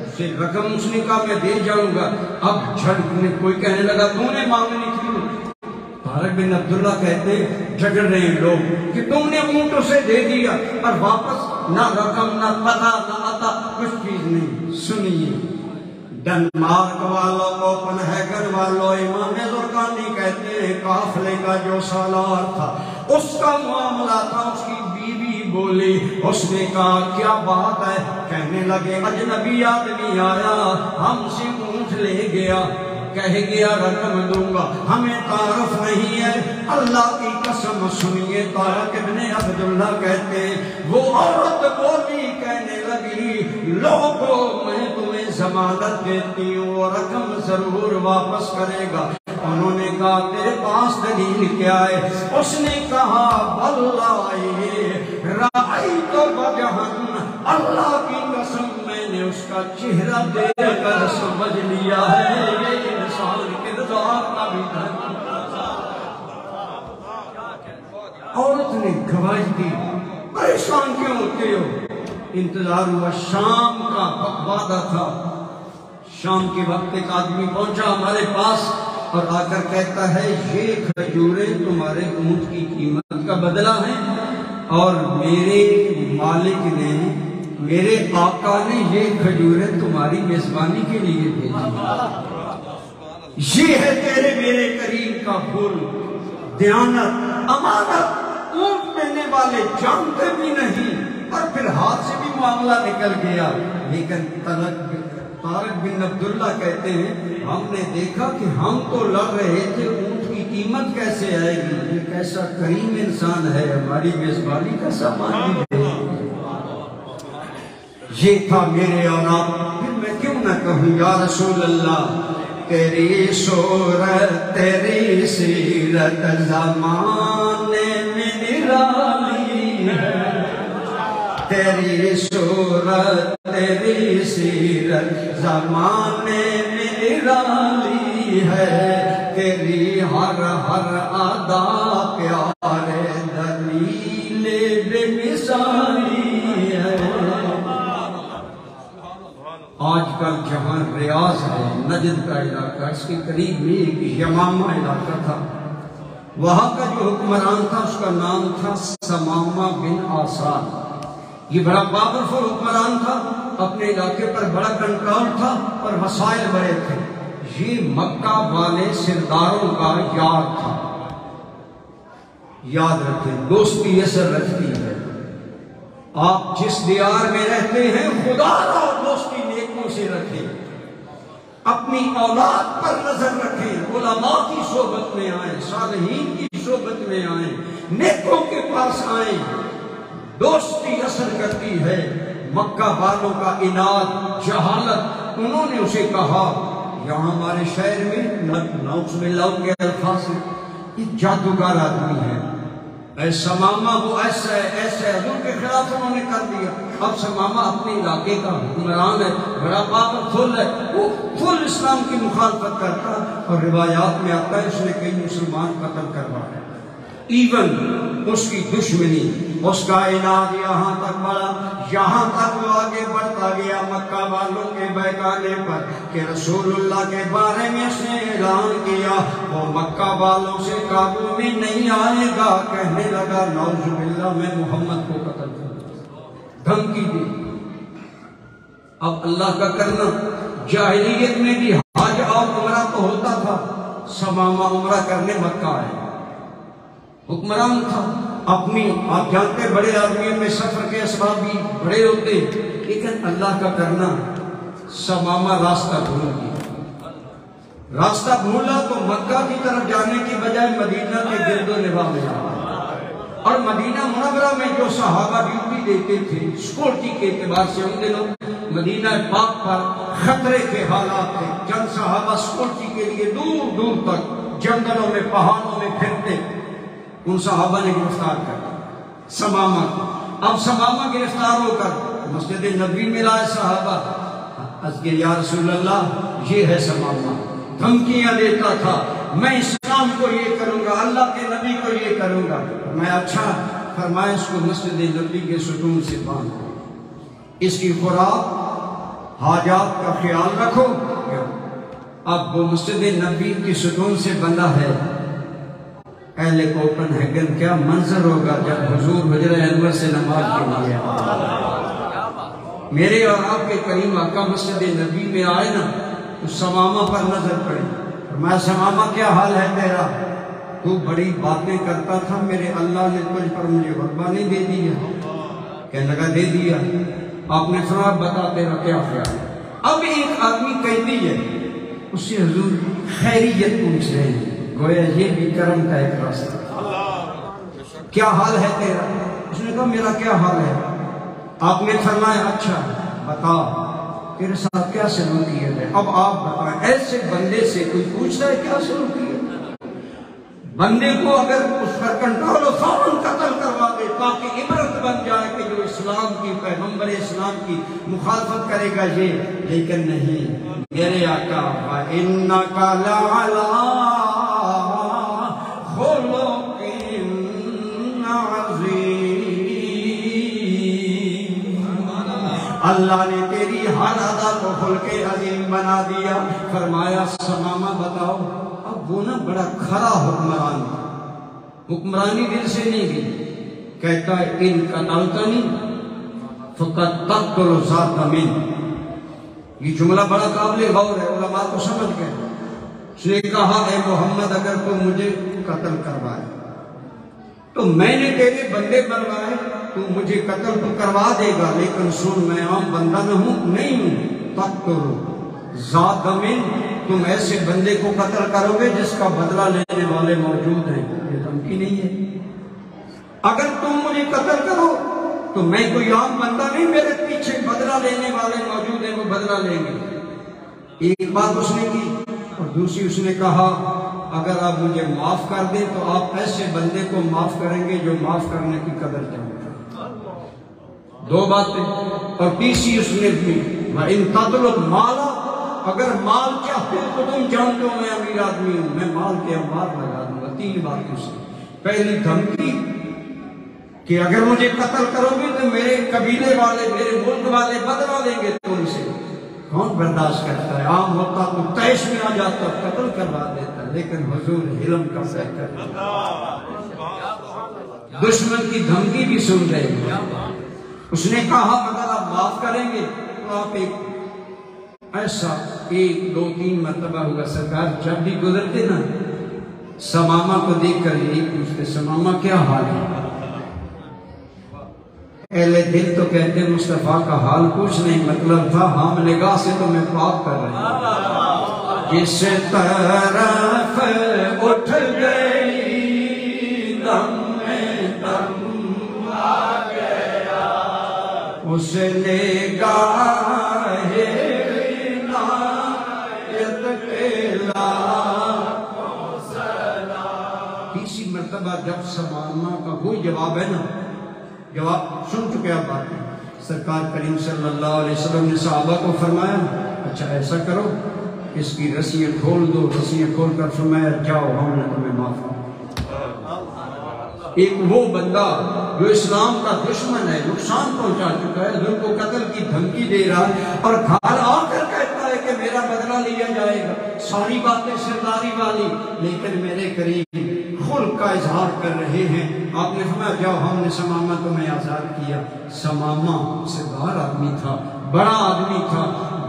اسے رقم اس نے کہا میں دے جاؤں گا۔ اب جھڑکنے کوئی کہنے لگا تو نے مانگنی کیوں؟ طارق بن عبداللہ کہتے جھگڑ رہے ہیں لوگ کہ تم نے اونٹ اسے دے دیا اور واپس نہ رقم، نہ پتہ، نہ عطا، کچھ چیز نہیں۔ سنیے، ڈنمارک والوں، کوپن ہیگن والوں، امام زرقانی کہتے ہیں قافلے کا جو سالار تھا اس کا معاملہ تھا، اس کی بیوی بولی، اس نے کہا کیا بات ہے؟ کہنے لگے اجنبی آدمی آیا ہم سے اونٹ لے گیا، کہہ گیا رقم دوں گا، ہمیں تعارف نہیں ہے۔ اللہ کی قسم سنیے، طارق ابن عبداللہ کہتے ہیں وہ عورت بولی، کہنے لگی لوگوں میں تمہیں ضمانت دیتی ہوں، وہ رقم ضرور واپس کرے گا۔ انہوں نے کہا تیرے پاس دلیل کیا ہے؟ اس نے کہا واللہ رأیت وجہن، اللہ کی قسم میں نے اس کا چہرہ دیکھ کر سمجھ لیا ہے یہ انسان کردار کا بھی تھا۔ عورت نے گواہی دی، پریشان کیوں ہوتے ہو؟ انتظار ہوا، شام کا وعدہ تھا، شام کے وقت ایک آدمی پہنچا ہمارے پاس اور آ کر کہتا ہے یہ کھجوریں تمہارے اونٹ کی قیمت کا بدلہ ہیں، اور میرے مالک نے، میرے آقا نے یہ کھجوریں تمہاری میزبانی کے لیے بھیجی، یہ ہے تیرے میرے کریم کا پھول، دیانت، امانت۔ اونٹ دینے والے جانتے بھی نہیں، اور پھر ہاتھ سے بھی معاملہ نکل گیا۔ لیکن طارق بن عبداللہ کہتے ہیں ہم نے دیکھا کہ ہم تو لڑ رہے تھے اونٹ کی قیمت کیسے آئے گی، یہ کیسا کریم انسان ہے، ہماری میزبانی کا سامان بھی دے۔ یہ تھا میرے اور آپ، پھر میں کیوں نہ کہوں یا رسول اللہ تیری صورت تیری سیرت زمانے میں نرالی ہے، تیری صورت تیری سیرت زمانے میں نرالی ہے، تیری ہر ہر ادا پیارے دلیل بے مثالی ہے۔ آج کل جہاں ریاض ہے، نجد کا علاقہ، اس کے قریب میں ایک یمامہ علاقہ تھا، وہاں کا جو حکمران تھا اس کا نام تھا سمامہ بن آساد۔ یہ بڑا پاورفل حکمران تھا، اپنے علاقے پر بڑا کنٹرول تھا اور وسائل بڑے تھے۔ یہ مکہ والے سرداروں کا یار تھا، یاد رکھیں دوستی اثر رکھتی ہے۔ آپ جس دیار میں رہتے ہیں خدا اور دوستی نیکوں سے رکھیں، اپنی اولاد پر نظر رکھیں، علماء کی صحبت میں آئیں، صالحین کی صحبت میں آئیں، نیکوں کے پاس آئیں، دوستی اثر کرتی ہے۔ مکہ والوں کا اناد، جہالت، انہوں نے اسے کہا یہاں ہمارے شہر میں نعوذ باللہ کے الفاظ ہیں یہ جادوگر آدمی ہے، اے سمامہ وہ ایسا ہے ایسا ہے، حضور کے خلاف انہوں نے کر دیا۔ اب سمامہ اپنے علاقے کا حکمران ہے، بڑا پاورفل ہے، وہ فل اسلام کی مخالفت کرتا، اور روایات میں آتا ہے اس نے کئی مسلمان قتل کروائے، ایون اس کی دشمنی، اس کا عناد یہاں تک بڑھا، یہاں تک وہ آگے بڑھتا گیا مکہ والوں کے بہکانے پر کہ رسول اللہ کے بارے میں اس نے اعلان کیا وہ مکہ والوں سے قابو میں نہیں آئے گا۔ کہنے لگا نعوذ باللہ میں محمد کو قتل کروں، دھمکی دی۔ اب اللہ کا کرنا، جاہلیت میں بھی حج اور عمرہ تو ہوتا تھا، سمامہ عمرہ کرنے مکہ آئے، حکمران تھا اپنی، آپ جانتے بڑے آدمیوں میں سفر کے اسباب بھی بڑے ہوتے، لیکن اللہ کا کرنا سمامہ راستہ بھول گیا، راستہ بھولا تو مکہ کی طرف جانے کی بجائے مدینہ کے گرد و نواح میں جانا، اور مدینہ منورہ میں جو صحابہ ڈیوٹی دیتے تھے سیکورٹی کے اعتبار سے ان دنوں مدینہ پاک پر خطرے کے حالات تھے، چند صحابہ سیکورٹی کے لیے دور دور تک جنگلوں میں پہاڑوں میں پھرتے، ان صحابہ نے گرفتار کر سمامہ۔ اب سمامہ گرفتار ہو کر مسجد نبوی میں لائے صحابہ، عرض کیا یا رسول اللہ یہ ہے سمامہ، دھمکیاں دیتا تھا میں اسلام کو یہ کروں گا، اللہ کے نبی کو یہ کروں گا۔ میں اچھا فرمایا اس کو مسجد نبوی کے ستون سے باندھو، اس کی خوراک حاجات کا خیال رکھو۔ اب وہ مسجد نبوی کی ستون سے بندہ ہے، اہل کوپن ہیگن کیا منظر ہوگا جب حضور حجرہ انور سے نماز کے لیے میرے اور آپ کے کریم آقا مسجد نبوی میں آئے نا تو سمامہ پر نظر پڑی، فرمایا سمامہ کیا حال ہے تیرا؟ تو بڑی باتیں کرتا تھا، میرے اللہ نے تجھ پر مجھے غلبہ نہیں دے دیا؟ کہنے لگا دے دیا۔ آپ نے فرمایا بتا تیرا کیا خیال ہے؟ اب ایک آدمی قیدی ہے، اس سے حضور خیریت پوچھ رہے ہیں، گویا یہ بھی کرم کا ایک راستہ، کیا حال ہے تیرا؟ اس نے کہا میرا کیا حال ہے؟ آپ نے فرمایا اچھا بتا تیرے ساتھ کیا سلوکیت ہے؟ اب آپ بتائیں، ایسے بندے سے کوئی پوچھ رہا ہے کیا سلوکیت؟ بندے کو اگر اس پر کنٹرول ہو فوراً قتل کروا دے تاکہ عبرت بن جائے کہ جو اسلام کی پیغمبر اسلام کی مخالفت کرے گا یہ، لیکن نہیں، میرے آقا وَإِنَّكَ لَعَلَىٰ خُلُقٍ عَظِيمٍ، اللہ نے تیری ہر ادا کو خلق عظیم بنا دیا۔ فرمایا سمامہ بتاؤ، اب وہ نا بڑا کھرا حکمران تھا، حکمرانی دل سے نہیں گئی، کہتا ہے ان قتلتنی فقد تقتل ذات من، یہ جملہ بڑا قابل غور ہے، علماء کو سمجھ گئے۔ اس نے کہا اے محمد اگر تو مجھے قتل کروائے تو میں نے تیرے بندے بنوائے، تو مجھے قتل تو کروا دے گا، لیکن سن میں عام بندہ نہیں ہوں، تقتل ذات من، تم ایسے بندے کو قتل کرو گے جس کا بدلہ لینے والے موجود ہیں، یہ دھمکی نہیں ہے۔ اگر تم مجھے قتل کرو تو میں کوئی عام بندہ نہیں، میرے پیچھے بدلہ لینے والے موجود ہیں، وہ بدلہ لیں گے۔ ایک بات اس نے کی، اور دوسری اس نے کہا اگر آپ مجھے معاف کر دیں تو آپ ایسے بندے کو معاف کریں گے جو معاف کرنے کی قدر جانتا ہے۔ دو باتیں، اور تیسری اس نے بھی وَإِن تَطْلُبْ مَالًا، اگر مال چاہتے تو تم جانتے ہو میں امیر آدمی ہوں، میں مال کے انبار لگا دوں گا۔ تین باتیں اس نے، پہلی دھمکی کہ اگر مجھے قتل کرو گے تو میرے قبیلے والے میرے ملک والے بدلہ لیں گے تم سے، کون برداشت کرتا ہے؟ عام ہوتا تو تیش میں آ جاتا قتل کروا دیتا، لیکن حضور علم کا سہکر دشمن کی دھمکی بھی سن رہے ہیں۔ اس نے کہا اگر آپ معاف کریں گے تو آپ ایک ایسا 1 2 3 مرتبہ ہوگا، سرکار جب بھی گزرتے نا سمامہ کو دیکھ کر یہی پوچھتے سمامہ کیا حال ہے؟ اہل دل تو کہتے مصطفیٰ کا حال کچھ نہیں، مطلب تھا ہم نگاہ سے تو میں پاک کر رہے ہیں۔ جس طرف اٹھ گئی دم میں دم آ گیا، اس نگاہ عنایت کے لاکھوں سلام۔ تیسری مرتبہ جب سمامہ کا وہی جواب ہے نا، جواب سن چکے آپ باتیں، سرکار کریم صلی اللہ علیہ وسلم نے صحابہ کو فرمایا اچھا ایسا کرو اس کی رسیاں کھول دو، رسیاں کھول کر فرمایا جاؤ ہم نے تمہیں معاف کیا۔ ایک وہ بندہ جو اسلام کا دشمن ہے، نقصان پہنچا چکا ہے، حضور کو قتل کی دھمکی دے رہا ہے، اور گھر آ کر کہتا ہے کہ میرا بدلہ لیا جائے گا، ساری باتیں سرداری والی، لیکن میرے قریب خلق کا اظہار کر رہے ہیں۔ آپ نے فرمایا جاؤ ہم نے سمامہ تمہیں آزاد کیا۔ سمامہ سردار آدمی تھا، بڑا آدمی تھا،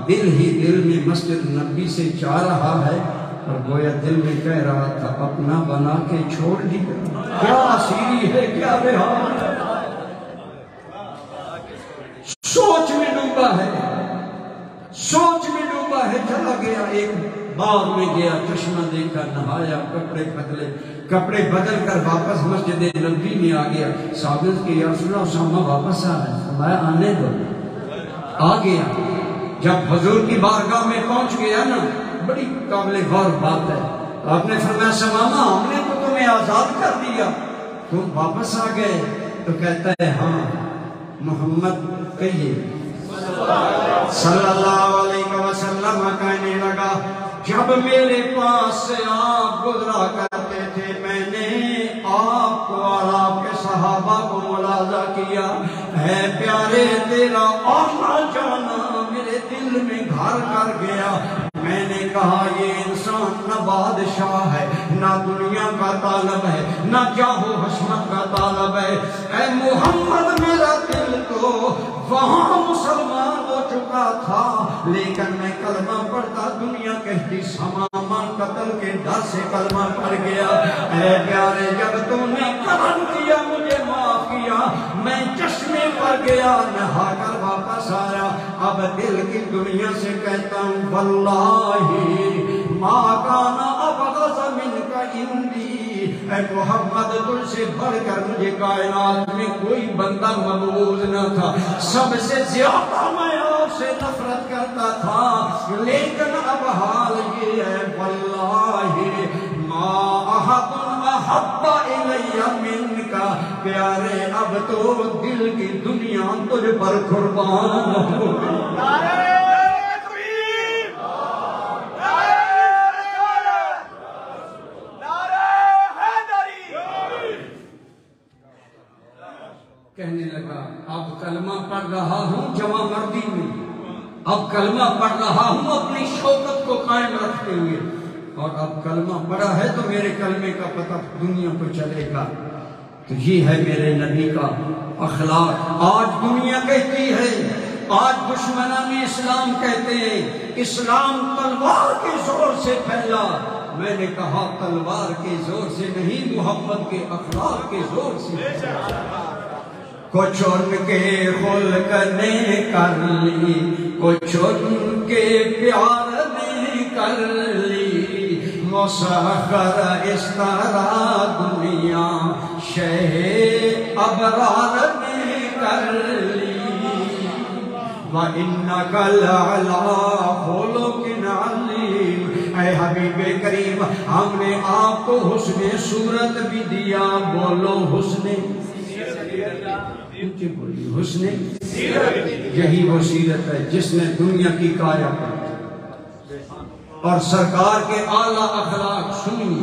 دل ہی دل میں مسجد نبی سے جا رہا ہے، اور گویا دل میں کہہ رہا تھا اپنا بنا کے چھوڑ دیا، کیا اسیری ہے، کیا رہا ہے، سوچ میں ڈوبا ہے، سوچ میں ڈوبا ہے، چلا گیا ایک باغ میں گیا، چشمہ دیکھا، نہایا، کپڑے بدل کر واپس مسجد نبوی میں آ گیا۔ صحابہ کے یا رسول اللہ اسامہ واپس آ رہا ہے، فرمایا آنے دو، آ گیا۔ جب حضور کی بارگاہ میں پہنچ گیا نا، بڑی قابل غور بات ہے، آپ نے فرمایا سمامہ ہم نے تو تمہیں آزاد کر دیا، تم واپس آ گئے؟ تو کہتا ہے ہاں محمد کہیے صلی اللہ علیہ وسلم کہنے لگا جب میرے پاس سے آپ گزرا کرتے تھے میں نے آپ کو اور آپ کے صحابہ کو ملاحظہ کیا، ہے پیارے تیرا آنا جانا میرے دل میں گھر کر گیا۔ میں نے کہا یہ انسان نہ بادشاہ ہے، نہ دنیا کا طالب ہے، نہ جاہ و حشمت کا طالب ہے، اے محمد میرا دل تو وہاں مسلمان ہو چکا تھا، لیکن میں کلمہ پڑھتا دنیا کہتی سمامہ قتل کے ڈر سے کلمہ پڑھ گیا۔ اے پیارے جب تم نے کرم کیا مجھے معاف کیا، میں چشمے پر گیا، نہا کر واپس آیا، اب دل کی دنیا سے کہتا ہوں واللہ ما کان ابغض منک عندی، اے محمد تجھ سے بڑھ کر مجھے کائنات میں کوئی بندہ مبغوض نہ تھا، سب سے زیادہ میں آپ سے نفرت کرتا تھا، لیکن اب حال یہ ہے واللہ ما احد احب الی منک، پیارے اب تو دل کی دنیا تجھ پر قربان ہو گئی۔ کہنے لگا اب کلمہ پڑھ رہا ہوں جوان مردی میں، اب کلمہ پڑھ رہا ہوں اپنی شوکت کو قائم رکھتے ہوئے، اور اب کلمہ پڑھا ہے تو میرے کلمے کا پتہ دنیا کو چلے گا۔ تو یہ ہے میرے نبی کا اخلاق۔ آج دنیا کہتی ہے، آج دشمنان اسلام کہتے ہیں اسلام تلوار کے زور سے پھیلا، میں نے کہا تلوار کے زور سے نہیں، محمد کے اخلاق کے زور سے۔ کچھ ان کے خلق نے کر لی، کچھ ان کے پیار نے کر لی، مسخر اس طرح دنیا شہ ابرار نے کر لی، وَإِنَّكَ لَعَلَىٰ خُلُقٍ عَظِيمٍ، اے حبیب کریم ہم نے آپ کو حسن صورت بھی دیا، بولو حسن حسن یہی وہ سیرت ہے جس نے دنیا کی کایا اور سرکار کے اعلیٰ اخلاق سنی۔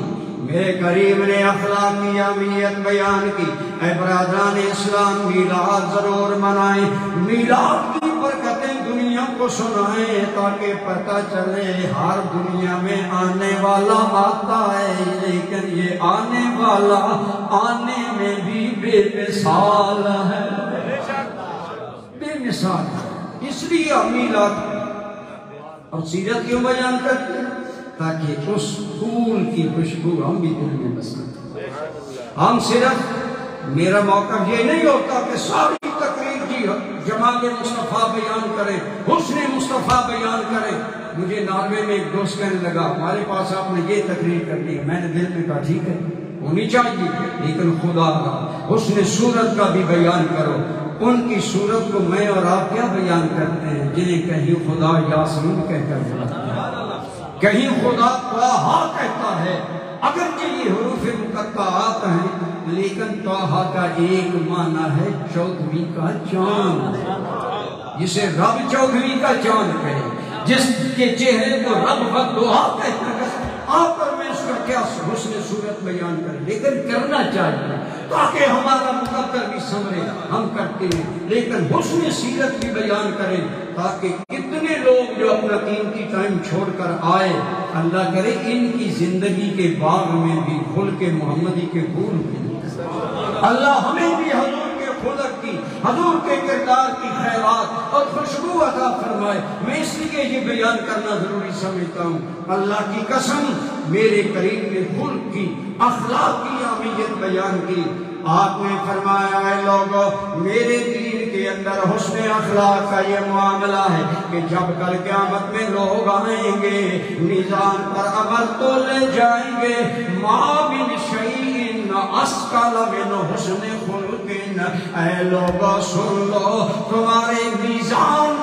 میرے کریم نے اخلاق کی اہمیت بیان کی۔ اے برادران اسلام میلاد ضرور منائیں، میلاد کی برکتیں دنیا کو سنائیں تاکہ پتہ چلے ہر دنیا میں آنے والا آتا ہے، لیکن یہ آنے والا آنے میں بھی بے مثال ہے، بے مثال ہے۔ اس لیے ہم میلاد اور سیرت کیوں بیان کرتے ہیں؟ تاکہ اس پھول کی خوشبو ہم بھی دل میں بسیں۔ ہم صرف میرا موقع یہ نہیں ہوتا کہ ساری تقریر کی جمال مصطفیٰ بیان کریں، حسن مصطفیٰ بیان کریں۔ مجھے ناروے میں ایک دوست کہنے لگا ہمارے پاس آپ نے یہ تقریر کرنی ہے، میں نے دل میں کہا ٹھیک ہے ہونی چاہیے، لیکن خدا کا حسن صورت کا بھی بیان کرو۔ ان کی صورت کو میں اور آپ کیا بیان کرتے ہیں جنہیں کہیں خدا یاسین کہہ کر بلاتے ہیں، کہیں خدا طٰہٰ کہتا ہے، اگرچہ یہ حروف مقطعات ہیں لیکن طٰہٰ کا ایک معنی ہے چودھویں کا چاند، جسے رب چودھویں کا چاند کہے، جس کے چہرے کو رب والدعا کہتا ہے۔ آپ پر میں اس کا کیا حسن صورت بیان کریں، لیکن کرنا چاہیے۔ تاکہ ہمارا مقدر بھی سمرے. ہم کرتے ہیں لیکن حسن سیرت بھی بیان کریں تاکہ کتنے لوگ جو اپنا قیمتی ٹائم چھوڑ کر آئے اللہ کرے ان کی زندگی کے باغ میں بھی خلق محمدی کے پھول ملیں. اللہ ہمیں بھی حضور کے خلق کی حضور کے کردار کی خیرات اور خوشبو عطا فرمائے. میں اس لیے یہ بیان کرنا ضروری سمجھتا ہوں. اللہ کی قسم میرے کریم نے خلق کی اخلاق کی اہمیت بیان کی. آپ نے فرمایا اے لوگو میرے دین کے اندر حسن اخلاق کا یہ معاملہ ہے کہ جب کل قیامت میں لوگ آئیں گے میزان پر عمل تو لے جائیں گے ما من شیء اسقل من حسن خلق. اے لوگو سن لو تمہارے میزان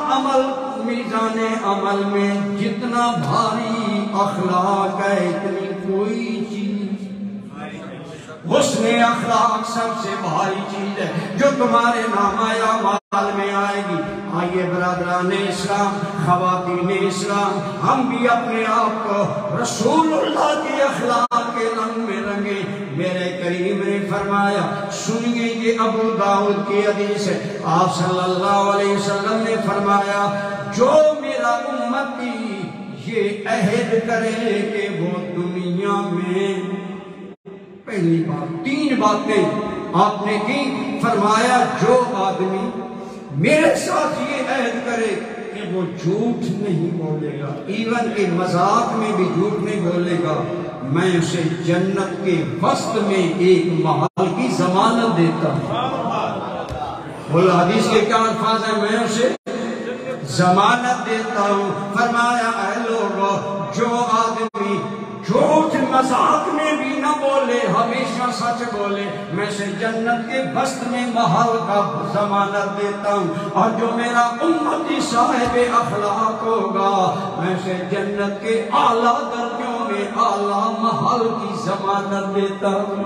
عمل میں جتنا بھاری اخلاق ہے اتنی کوئی چیز حسن اخلاق سب سے بھاری چیز ہے جو تمہارے نامہ اعمال میں آئے گی. آئیے برادران اسلام خواتین اسلام ہم بھی اپنے آپ کو رسول اللہ کی اخلاق کے رنگ میں رنگے. میرے کریم نے فرمایا سنیے یہ ابو داؤد کی حدیث ہے. آپ صلی اللہ علیہ وسلم نے فرمایا جو میرا امتی یہ عہد کرے کہ وہ دنیا میں پہلی بات 3 باتیں آپ نے کی. فرمایا جو آدمی میرے ساتھ یہ عہد کرے کہ وہ جھوٹ نہیں بولے گا ایون کہ مذاق میں بھی جھوٹ نہیں بولے گا میں اسے جنت کے وسط میں ایک محل کی ضمانت دیتا ہوں. بولا حدیث کے کیا الفاظ ہیں میں اسے ضمانت دیتا ہوں. فرمایا اے لوگو جو آدمی جھوٹ مذاق میں بھی نہ بولے ہمیشہ سچ بولے میں سے جنت کے وسط میں محل کا ضمانت دیتا ہوں. اور جو میرا امتی صاحب اخلاق ہوگا میں سے جنت کے اعلیٰ درجوں میں اعلیٰ محل کی ضمانت دیتا ہوں.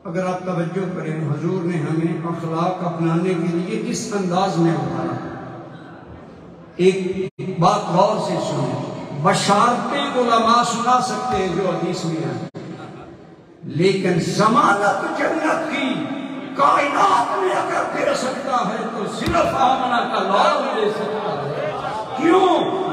اگر آپ توجہ کریں حضور نے ہمیں اخلاق اپنانے کے لیے کس انداز میں اٹھایا. ایک بات غور سے سنیں. بشارتیں علماء سنا سکتے ہیں جو حدیث میں ہیں لیکن ضمانت جنت کی کائنات میں اگر دے سکتا ہے تو صرف آمنہ کا لال دے سکتا ہے. کیوں؟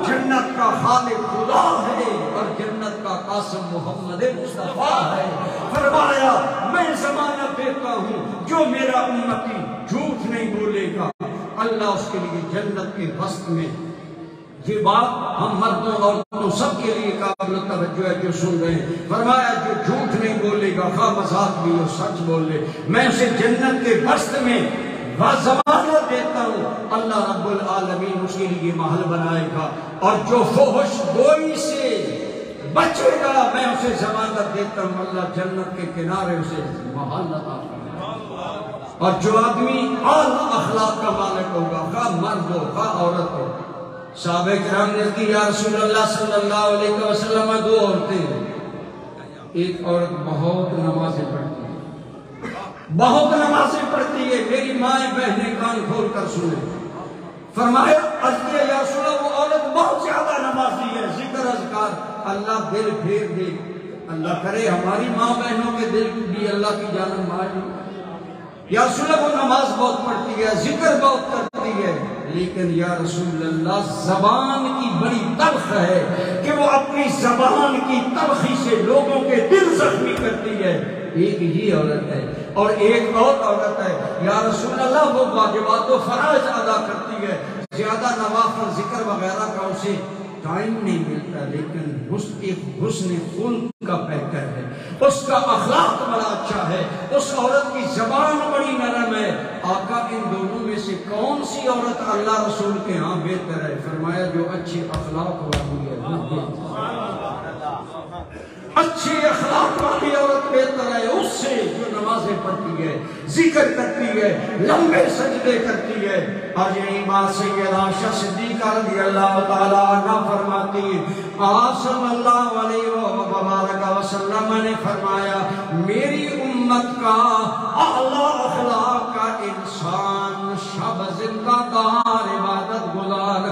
جنت کا خالق خدا ہے اور جنت کا قاسم محمد مصطفیٰ ہے. فرمایا میں ضمانت دیتا ہوں جو میرا امتی جھوٹ نہیں بولے گا اللہ اس کے لیے جنت کے وسط میں. یہ بات ہم مردوں عورتوں سب کے لیے قابل توجہ ہے جو سن رہے ہیں. فرمایا جو جھوٹ نہیں بولے گا خواہ مذاق بھی ہو سچ بولے میں اسے جنت کے وسط میں ضمانت دیتا ہوں اللہ رب العالمین اس کے لیے محل بنائے گا. اور جو فحش گوئی سے بچے گا میں اسے ضمانت دیتا ہوں اللہ جنت کے کنارے اسے محل عطا کرے گا. اور جو آدمی اعلیٰ اخلاق کا مالک ہوگا خواہ مرد ہو خواہ عورت ہو. صحابہ کرام نے کہا یا رسول اللہ صلی اللہ علیہ وسلم 2 عورتیں ہیں. ایک عورت بہت نمازیں پڑھتی ہے بہت نمازیں پڑھتی ہے میری مائیں بہنیں کان کھول کر سنیں. فرمایا یا رسول اللہ وہ عورت بہت زیادہ نمازی ہے ذکر اذکار اللہ دل پھیر دے. اللہ کرے ہماری ماں بہنوں کے دل بھی اللہ کی جانب مائیں. یا رسول اللہ وہ نماز بہت پڑھتی ہے ذکر بہت کرتی ہے لیکن یا رسول اللہ زبان کی بڑی تلخ ہے کہ وہ اپنی زبان کی تلخی سے لوگوں کے دل زخمی کرتی ہے. ایک ہی عورت ہے. اور ایک اور عورت ہے یا رسول اللہ وہ واجبات و فرائض ادا کرتی ہے زیادہ نوافل ذکر وغیرہ کا اسے ٹائم نہیں ملتا لیکن حسن خلق کا بہتر ہے اس کا اخلاق بڑا اچھا ہے اس عورت کی زبان بڑی نرم ہے. آقا ان دونوں میں سے کون سی عورت اللہ رسول کے ہاں بہتر ہے. فرمایا جو اچھے اخلاق والی ہے اچھی اخلاق والی عورت بہتر ہے اس سے جو نمازیں پڑھتی ہے ذکر کرتی ہے لمبے سجدے کرتی ہے. اور یہی بات سیدہ عائشہ صدیقہ رضی اللہ تعالیٰ عنہ فرماتی ہے آپ صلی اللہ علیہ وسلم نے فرمایا میری امت کا اعلیٰ اخلاق کا انسان شب زندہ دار عبادت گزار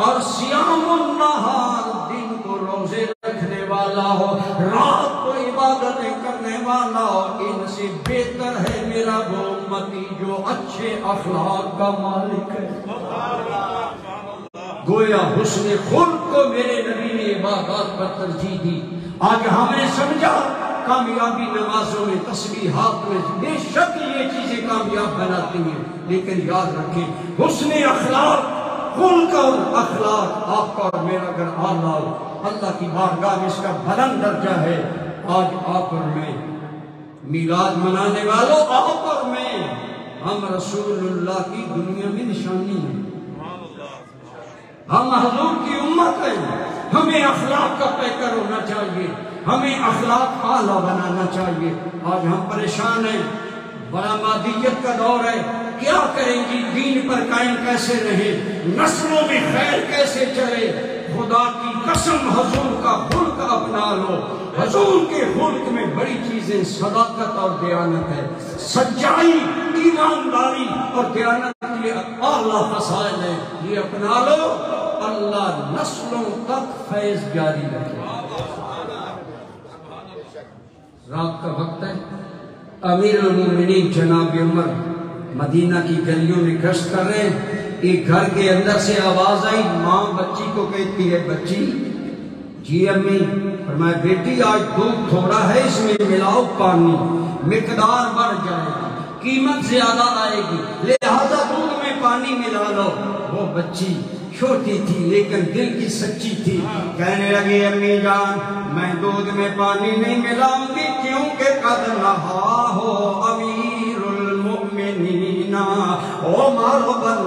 اور صیام النہار دن کو روزے رکھنے والا ہو رات کو عبادتیں کرنے والا ہو ان سے وہ امتی جو اچھے اخلاق کا مالک ہے۔ گویا حسن خلق کو میرے نبی نے عبادات پر ترجیح دی۔ آج ہم نے سمجھا کامیابی نمازوں میں، تسبیحات میں، بے شک یہ چیزیں کامیاب بناتی ہیں، لیکن یاد رکھیں حسن اخلاق، خلق اور اخلاق آپ کا اور میرا اگر اعلیٰ اللہ کی بارگاہ میں اس کا بلند درجہ ہے۔ آج آپ اور میں میلاد منانے والوں، آپ اور میں، ہم رسول اللہ کی دنیا میں نشانی ہیں، ہم حضور کی امت ہیں۔ ہمیں اخلاق کا پیکر ہونا چاہیے، ہمیں اخلاق اعلیٰ بنانا چاہیے۔ آج ہم پریشان ہیں، بڑا مادیت کا دور ہے، کیا کریں گی، دین پر قائم کیسے رہیں، نسلوں میں خیر کیسے چلے۔ خدا کی قسم حضور کا خلق اپنا لو۔ حضور کے خلق میں بڑی چیزیں صداقت اور دیانت ہے، سچائی، ایمانداری اور دیانت کے اعلیٰ فضائل ہیں، یہ اپنا لو، اللہ نسلوں تک فیض جاری رکھے۔ رات کا وقت ہے، امیر المومنین جناب عمر مدینہ کی گلیوں میں گشت کر رہے ہیں۔ ایک گھر کے اندر سے آواز آئی، ماں بچی کو کہتی ہے، بچی جی امی، فرمایا بیٹی آج دودھ تھوڑا ہے، اس میں ملاؤ پانی، مقدار بڑھ جائے گی، قیمت زیادہ آئے گی، لہذا دودھ میں پانی ملا لو۔ وہ بچی چھوٹی تھی لیکن دل کی سچی تھی، کہنے لگی امی جان میں دودھ میں پانی نہیں ملاؤں گی، کیونکہ قد نہا ہو امیر المؤمنین عمر بن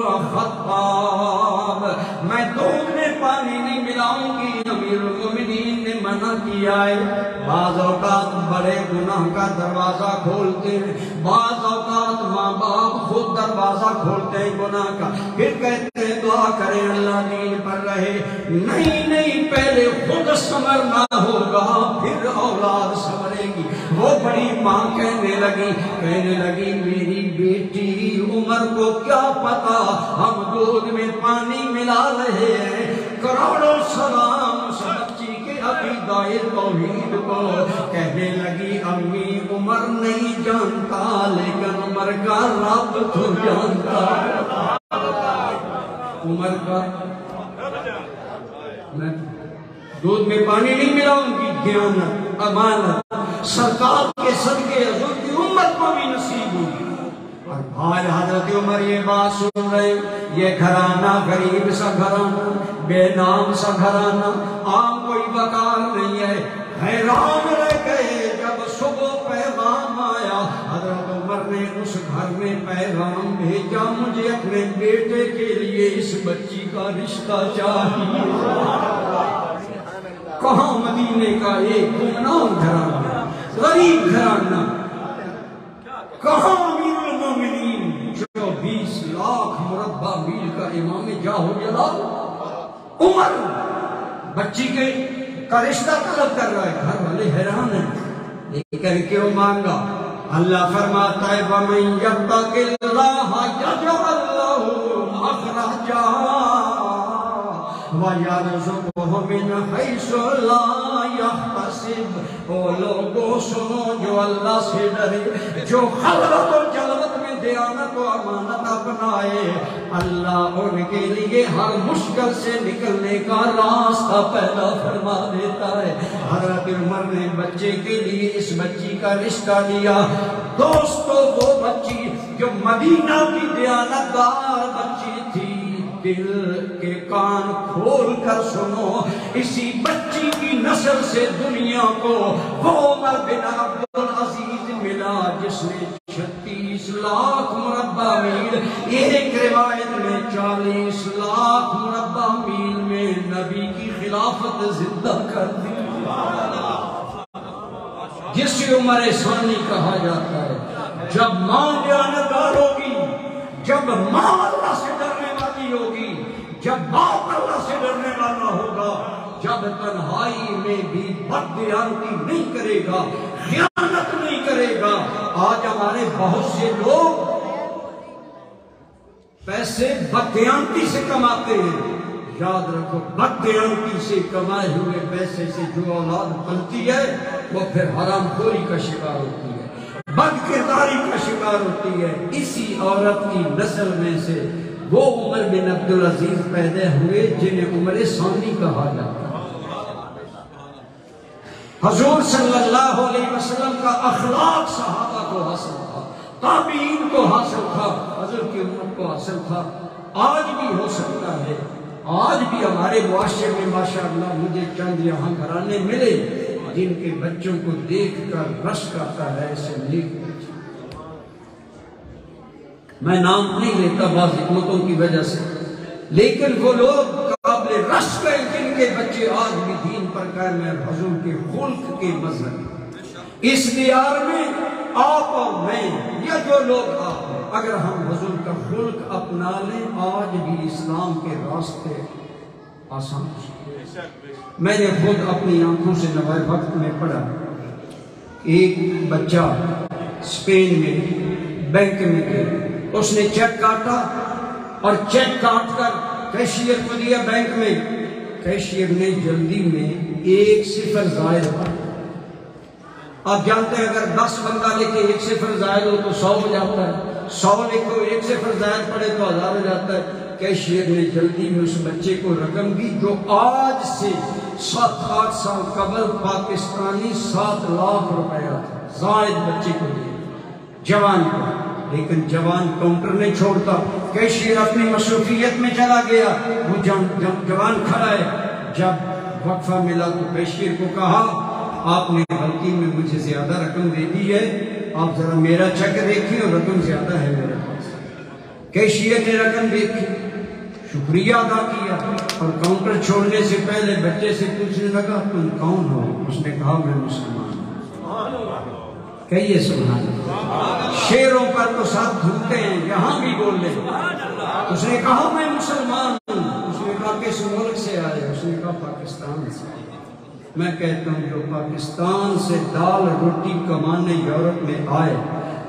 الخطاب، میں دودھ میں پانی نہیں ملاؤں گی، امیر المؤمنین نے منع کیا ہے۔ بعض اوقات بڑے گناہ کا دروازہ کھولتے ہیں، بعض اوقات ماں باپ خود دروازہ کھولتے ہیں گناہ کا، پھر کہتے ہیں دعا کریں اللہ دین پر رہے۔ نہیں پہلے خود سنورنا ہوگا پھر اولاد سنورے گی۔ وہ بڑی ماں کہنے لگی میری بیٹی عمر کو کیا پتا ہم دودھ میں پانی ملا رہے ہیں۔ کروڑوں سلام اس بچی کے عقیدۂ توحید کو، کہنے لگی امی عمر نہیں جانتا لیکن عمر کا رب تو جانتا ہے۔ عمر کا میں دودھ میں پانی نہیں ملاؤں گی، دیانت، امانت، سرکار کے صدقے حضور کی امت کو بھی نصیب ہوگی۔ اور بھائی حضرت عمر یہ بات سن رہے، یہ گھرانہ غریب سا گھرانہ، بے نام سا گھرانہ، عام کوئی وقار نہیں ہے، حیران رہ گئے۔ جب صبح پیغام آیا، حضرت عمر نے اس گھر میں پیغام بھیجا، مجھے اپنے بیٹے کے لیے اس بچی کا رشتہ چاہیے۔ کہاں مدینے کا ایک گمنام گھرانہ، غریب گھرانہ، کہاں امیر المومنین جو 20 لاکھ مربع میل کا امام جاہ و جلال، عمر بچی کا رشتہ طلب کر رہا ہے۔ گھر والے حیران ہیں، لیکن کیوں مانگا؟ اللہ فرماتا ہے وَمَن يَتَّقِ اللَّهَ يَجْعَل لَّهُ مَخْرَجًا وَيَرْزُقْهُ مِنْ حَيْثُ لَا يَحْتَسِبُ۔ وہ لوگوں سنو جو اللہ سے ڈرے، جو خلوت و جلوت میں دیانت و امانت اپنائے، اللہ ان کے لیے ہر مشکل سے نکلنے کا راستہ پیدا فرما دیتا ہے۔ حضرت عمر نے بچے کے لیے اس بچی کا رشتہ لیا۔ دوستو وہ بچی جو مدینہ کی دیانت دار بچی تھی، دل کے کان کھول کر سنو، اسی بچی کی نسل سے دنیا کو وہ عمر بن عبدالعزیز ملا جس نے 36 لاکھ مربع میل، ایک روایت میں 40 لاکھ مربع میل میں نبی کی خلافت زندہ کر دی، جسے عمر ثانی کہا جاتا ہے۔ جب ماں دیانتدار ہوگی، جب ماں اللہ سے ڈرنے والی ہوگی، جب باپ اللہ سے ڈرنے والا ہوگا، جب تنہائی میں بھی بددیانتی نہیں کرے گا، خیانت نہیں کرے گا۔ آج ہمارے بہت سے لوگ پیسے بددیانتی سے کماتے ہیں، یاد رکھو بددیانتی سے کمائے ہوئے پیسے سے جو اولاد بنتی ہے وہ پھر حرام خوری کا شکار ہوتی ہے۔ بد کرداری کا شکار ہوتی ہے. اسی عورت کی نسل میں سے وہ عمر بن عبدالعزیز پیدا ہوئے جنہیں عمر ثانی کہا جاتا ہے. حضور صلی اللہ علیہ وسلم کا اخلاق صحابہ کو حاصل تھا، تابعین کو حاصل تھا، حضور کی امت کو حاصل تھا. آج بھی ہو سکتا ہے، آج بھی ہمارے معاشرے میں ماشاءاللہ مجھے چند یہاں گھرانے ملے جن کے بچوں کو دیکھ کر رشک آتا ہے ایسے نیک بچے. میں نام نہیں لیتا بعض حکمتوں کی وجہ سے، لیکن وہ لوگ قابل رشک ہیں جن کے بچے آج بھی دین پر قائم ہیں، حضور کے خلق کے مظہر. اس دیار میں آپ اور میں یا جو لوگ آپ ہیں، اگر ہم حضور کا خلق اپنا لیں آج بھی اسلام کے راستے آسان ہو سکتے. میں نے خود اپنی آنکھوں سے نوائے وقت میں پڑھا، ایک بچہ اسپین میں بینک میں گیا، اس نے چیک کاٹا اور چیک کاٹ کر کیشیئر کو دیا بینک میں. کیشیئر نے جلدی میں 1 صفر زائد پڑا. آپ جانتے ہیں اگر 10 بندہ لکھے 1 صفر زائد ہو تو 100 ہو جاتا ہے، 100 لکھو 1 صفر زائد پڑے تو 1000 ہو جاتا ہے. کیشیئر نے جلدی میں اس بچے کو رقم دی جو آج سے 7-8 سال قبل پاکستانی 7 لاکھ روپیہ تھا. زائد بچے کو دیا، جوان کو. لیکن جوان کاؤنٹر نہیں چھوڑتا، کیشیئر اپنی مصروفیت میں چلا گیا. وہ جوان کھڑا ہے. جب وقفہ ملا تو کیشیئر کو کہا آپ نے غلطی میں مجھے زیادہ رقم دے دی ہے، آپ ذرا میرا چیک دیکھیں اور رقم زیادہ ہے میرے پاس. کیشیئر نے رقم دیکھی، شکریہ ادا کیا اور کاؤنٹر چھوڑنے سے پہلے بچے سے پوچھنے لگا تم کون ہو؟ اس نے کہا میں مسلمان ہوں. کہیے سبحان اللہ. شیروں پر تو ساتھ دھوتے ہیں، یہاں بھی بول لیں. اس نے کہا میں مسلمان ہوں. اس نے کہا کس ملک سے آئے؟ اس نے کہا پاکستان سے. میں کہتا ہوں جو پاکستان سے دال روٹی کمانے یورپ میں آئے،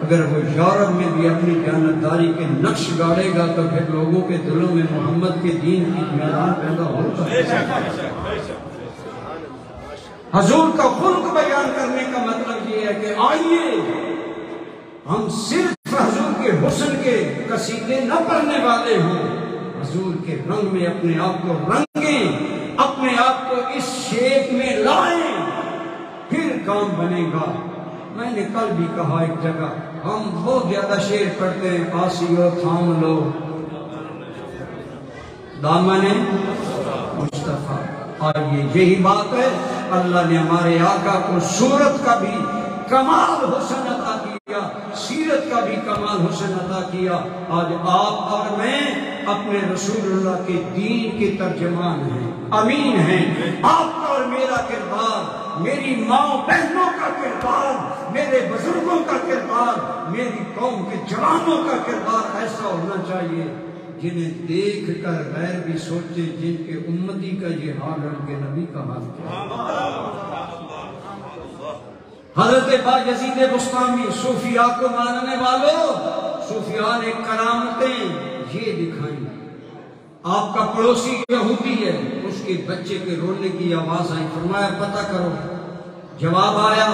اگر وہ یورپ میں بھی اپنی جانبداری کے نقش گاڑے گا تو پھر لوگوں کے دلوں میں محمد کے دین کی میدان پیدا ہوگا. حضور کا خلق بیان کرنے کا مطلب یہ ہے کہ آئیے ہم صرف حضور کے حسن کے قصیدے نہ پڑھنے والے ہوں، حضور کے رنگ میں اپنے آپ کو رنگیں، اپنے آپ کو اس شیپ میں لائیں، پھر کام بنے گا. میں نے کل بھی کہا ایک جگہ ہم بہت زیادہ شعر پڑھتے ہیں، آسیو تھام لو دامن مصطفیٰ. آئیے یہی بات ہے. اللہ نے ہمارے آقا کو صورت کا بھی کمال حسن عطا کیا، سیرت کا بھی کمال حسن عطا کیا. آج آپ اور میں اپنے رسول اللہ کے دین کے ترجمان ہیں، امین ہیں. آپ کا اور میرا کردار، میری ماں بہنوں کا کردار، میرے بزرگوں کا کردار، میری قوم کے جوانوں کا کردار ایسا ہونا چاہیے جنہیں دیکھ کر غیر بھی سوچے جن کے امتی کا یہ حال ہے ان کے نبی کا حال کیا. حضرت بایزید بسطامی صوفیاء کو ماننے والوں، صوفیاء نے کرامتیں یہ دکھائیں. آپ کا پڑوسی یہودی ہے، اس کے بچے کے رونے کی آواز آئی، فرمایا پتہ کرو. جواب آیا،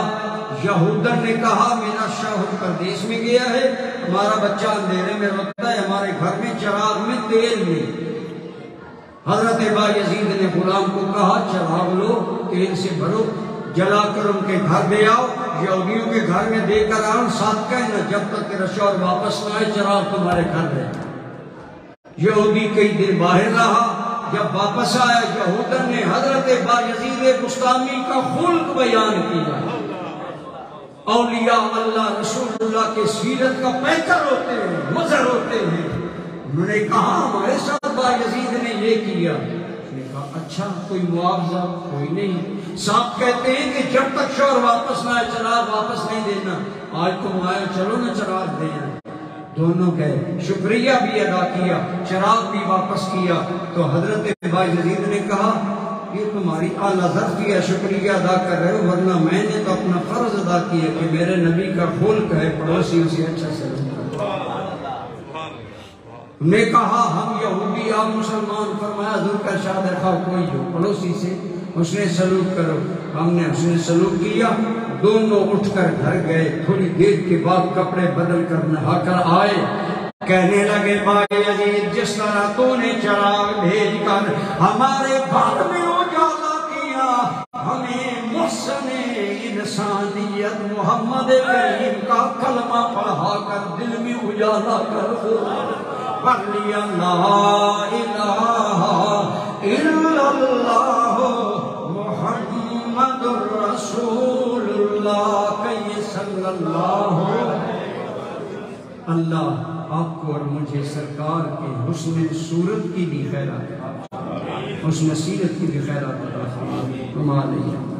یہودن نے کہا میرا شوہر پردیس میں گیا ہے، ہمارا بچہ اندھیرے میں روتا ہے، ہمارے گھر میں چراغ میں تیل نہیں. حضرت بایزید نے غلام کو کہا چراغ لو، تیل سے بھرو، جلا کر ان کے گھر دے آؤ. یہودیوں کے گھر میں دے کر آؤ، ساتھ کہنا جب تک تیرا شوہر واپس نہ آئے چراغ تمہارے گھر رہے. یہودی کئی دن باہر رہا، جب واپس آیا یہودن نے حضرت بایزید بسطامی کا خلق بیان کیا. اولیاء اللہ رسول اللہ کے سیرت کا پیکر ہوتے ہیں، مظہر ہوتے ہیں. انہوں نے کہا ہمارے ساتھ بایزید نے یہ کیا. اس نے کہا اچھا کوئی معاوضہ؟ کوئی نہیں. صاحب کہتے ہیں کہ جب تک شوہر واپس نہ آئے چراغ واپس نہیں دینا. آج تم آئے چلو نہ چراغ دیں. دونوں گئے، شکریہ بھی ادا کیا، چراغ بھی واپس کیا. تو حضرت بایزید نے کہا یہ تمہاری اعلیٰ ظرفی ہے، شکریہ ادا کر رہے ہو، ورنہ میں نے تو اپنا فرض ادا کیا کہ میرے نبی کا خلق ہے پڑوسیوں سے اچھا سلوک کرو. نے کہا ہم یہودی آپ مسلمان. فرمایا حضور کا ارشاد رکھا کوئی جو پڑوسی سے حسن سلوک کرو. ہم نے حسن سلوک کیا. دونوں اٹھ کر گھر گئے. تھوڑی دیر کے بعد کپڑے بدل کر نہا کر آئے. کہنے لگے بھائی یزید جس طرح تو نے چراغ بھیج کر ہمارے گھر میں اجالا کیا، ہمیں محسن انسانیت محمد کریم کا کلمہ پڑھا کر دل میں اجالا کر دو. پڑھ لیا لا الہ الا اللہ محمد رسول اللہ کہیے صلی اللہ علیہ. اللہ آپ کو اور مجھے سرکار کے حسن صورت کی بھی خیرات، حسن سیرت کی بھی خیرات عطا فرمائے.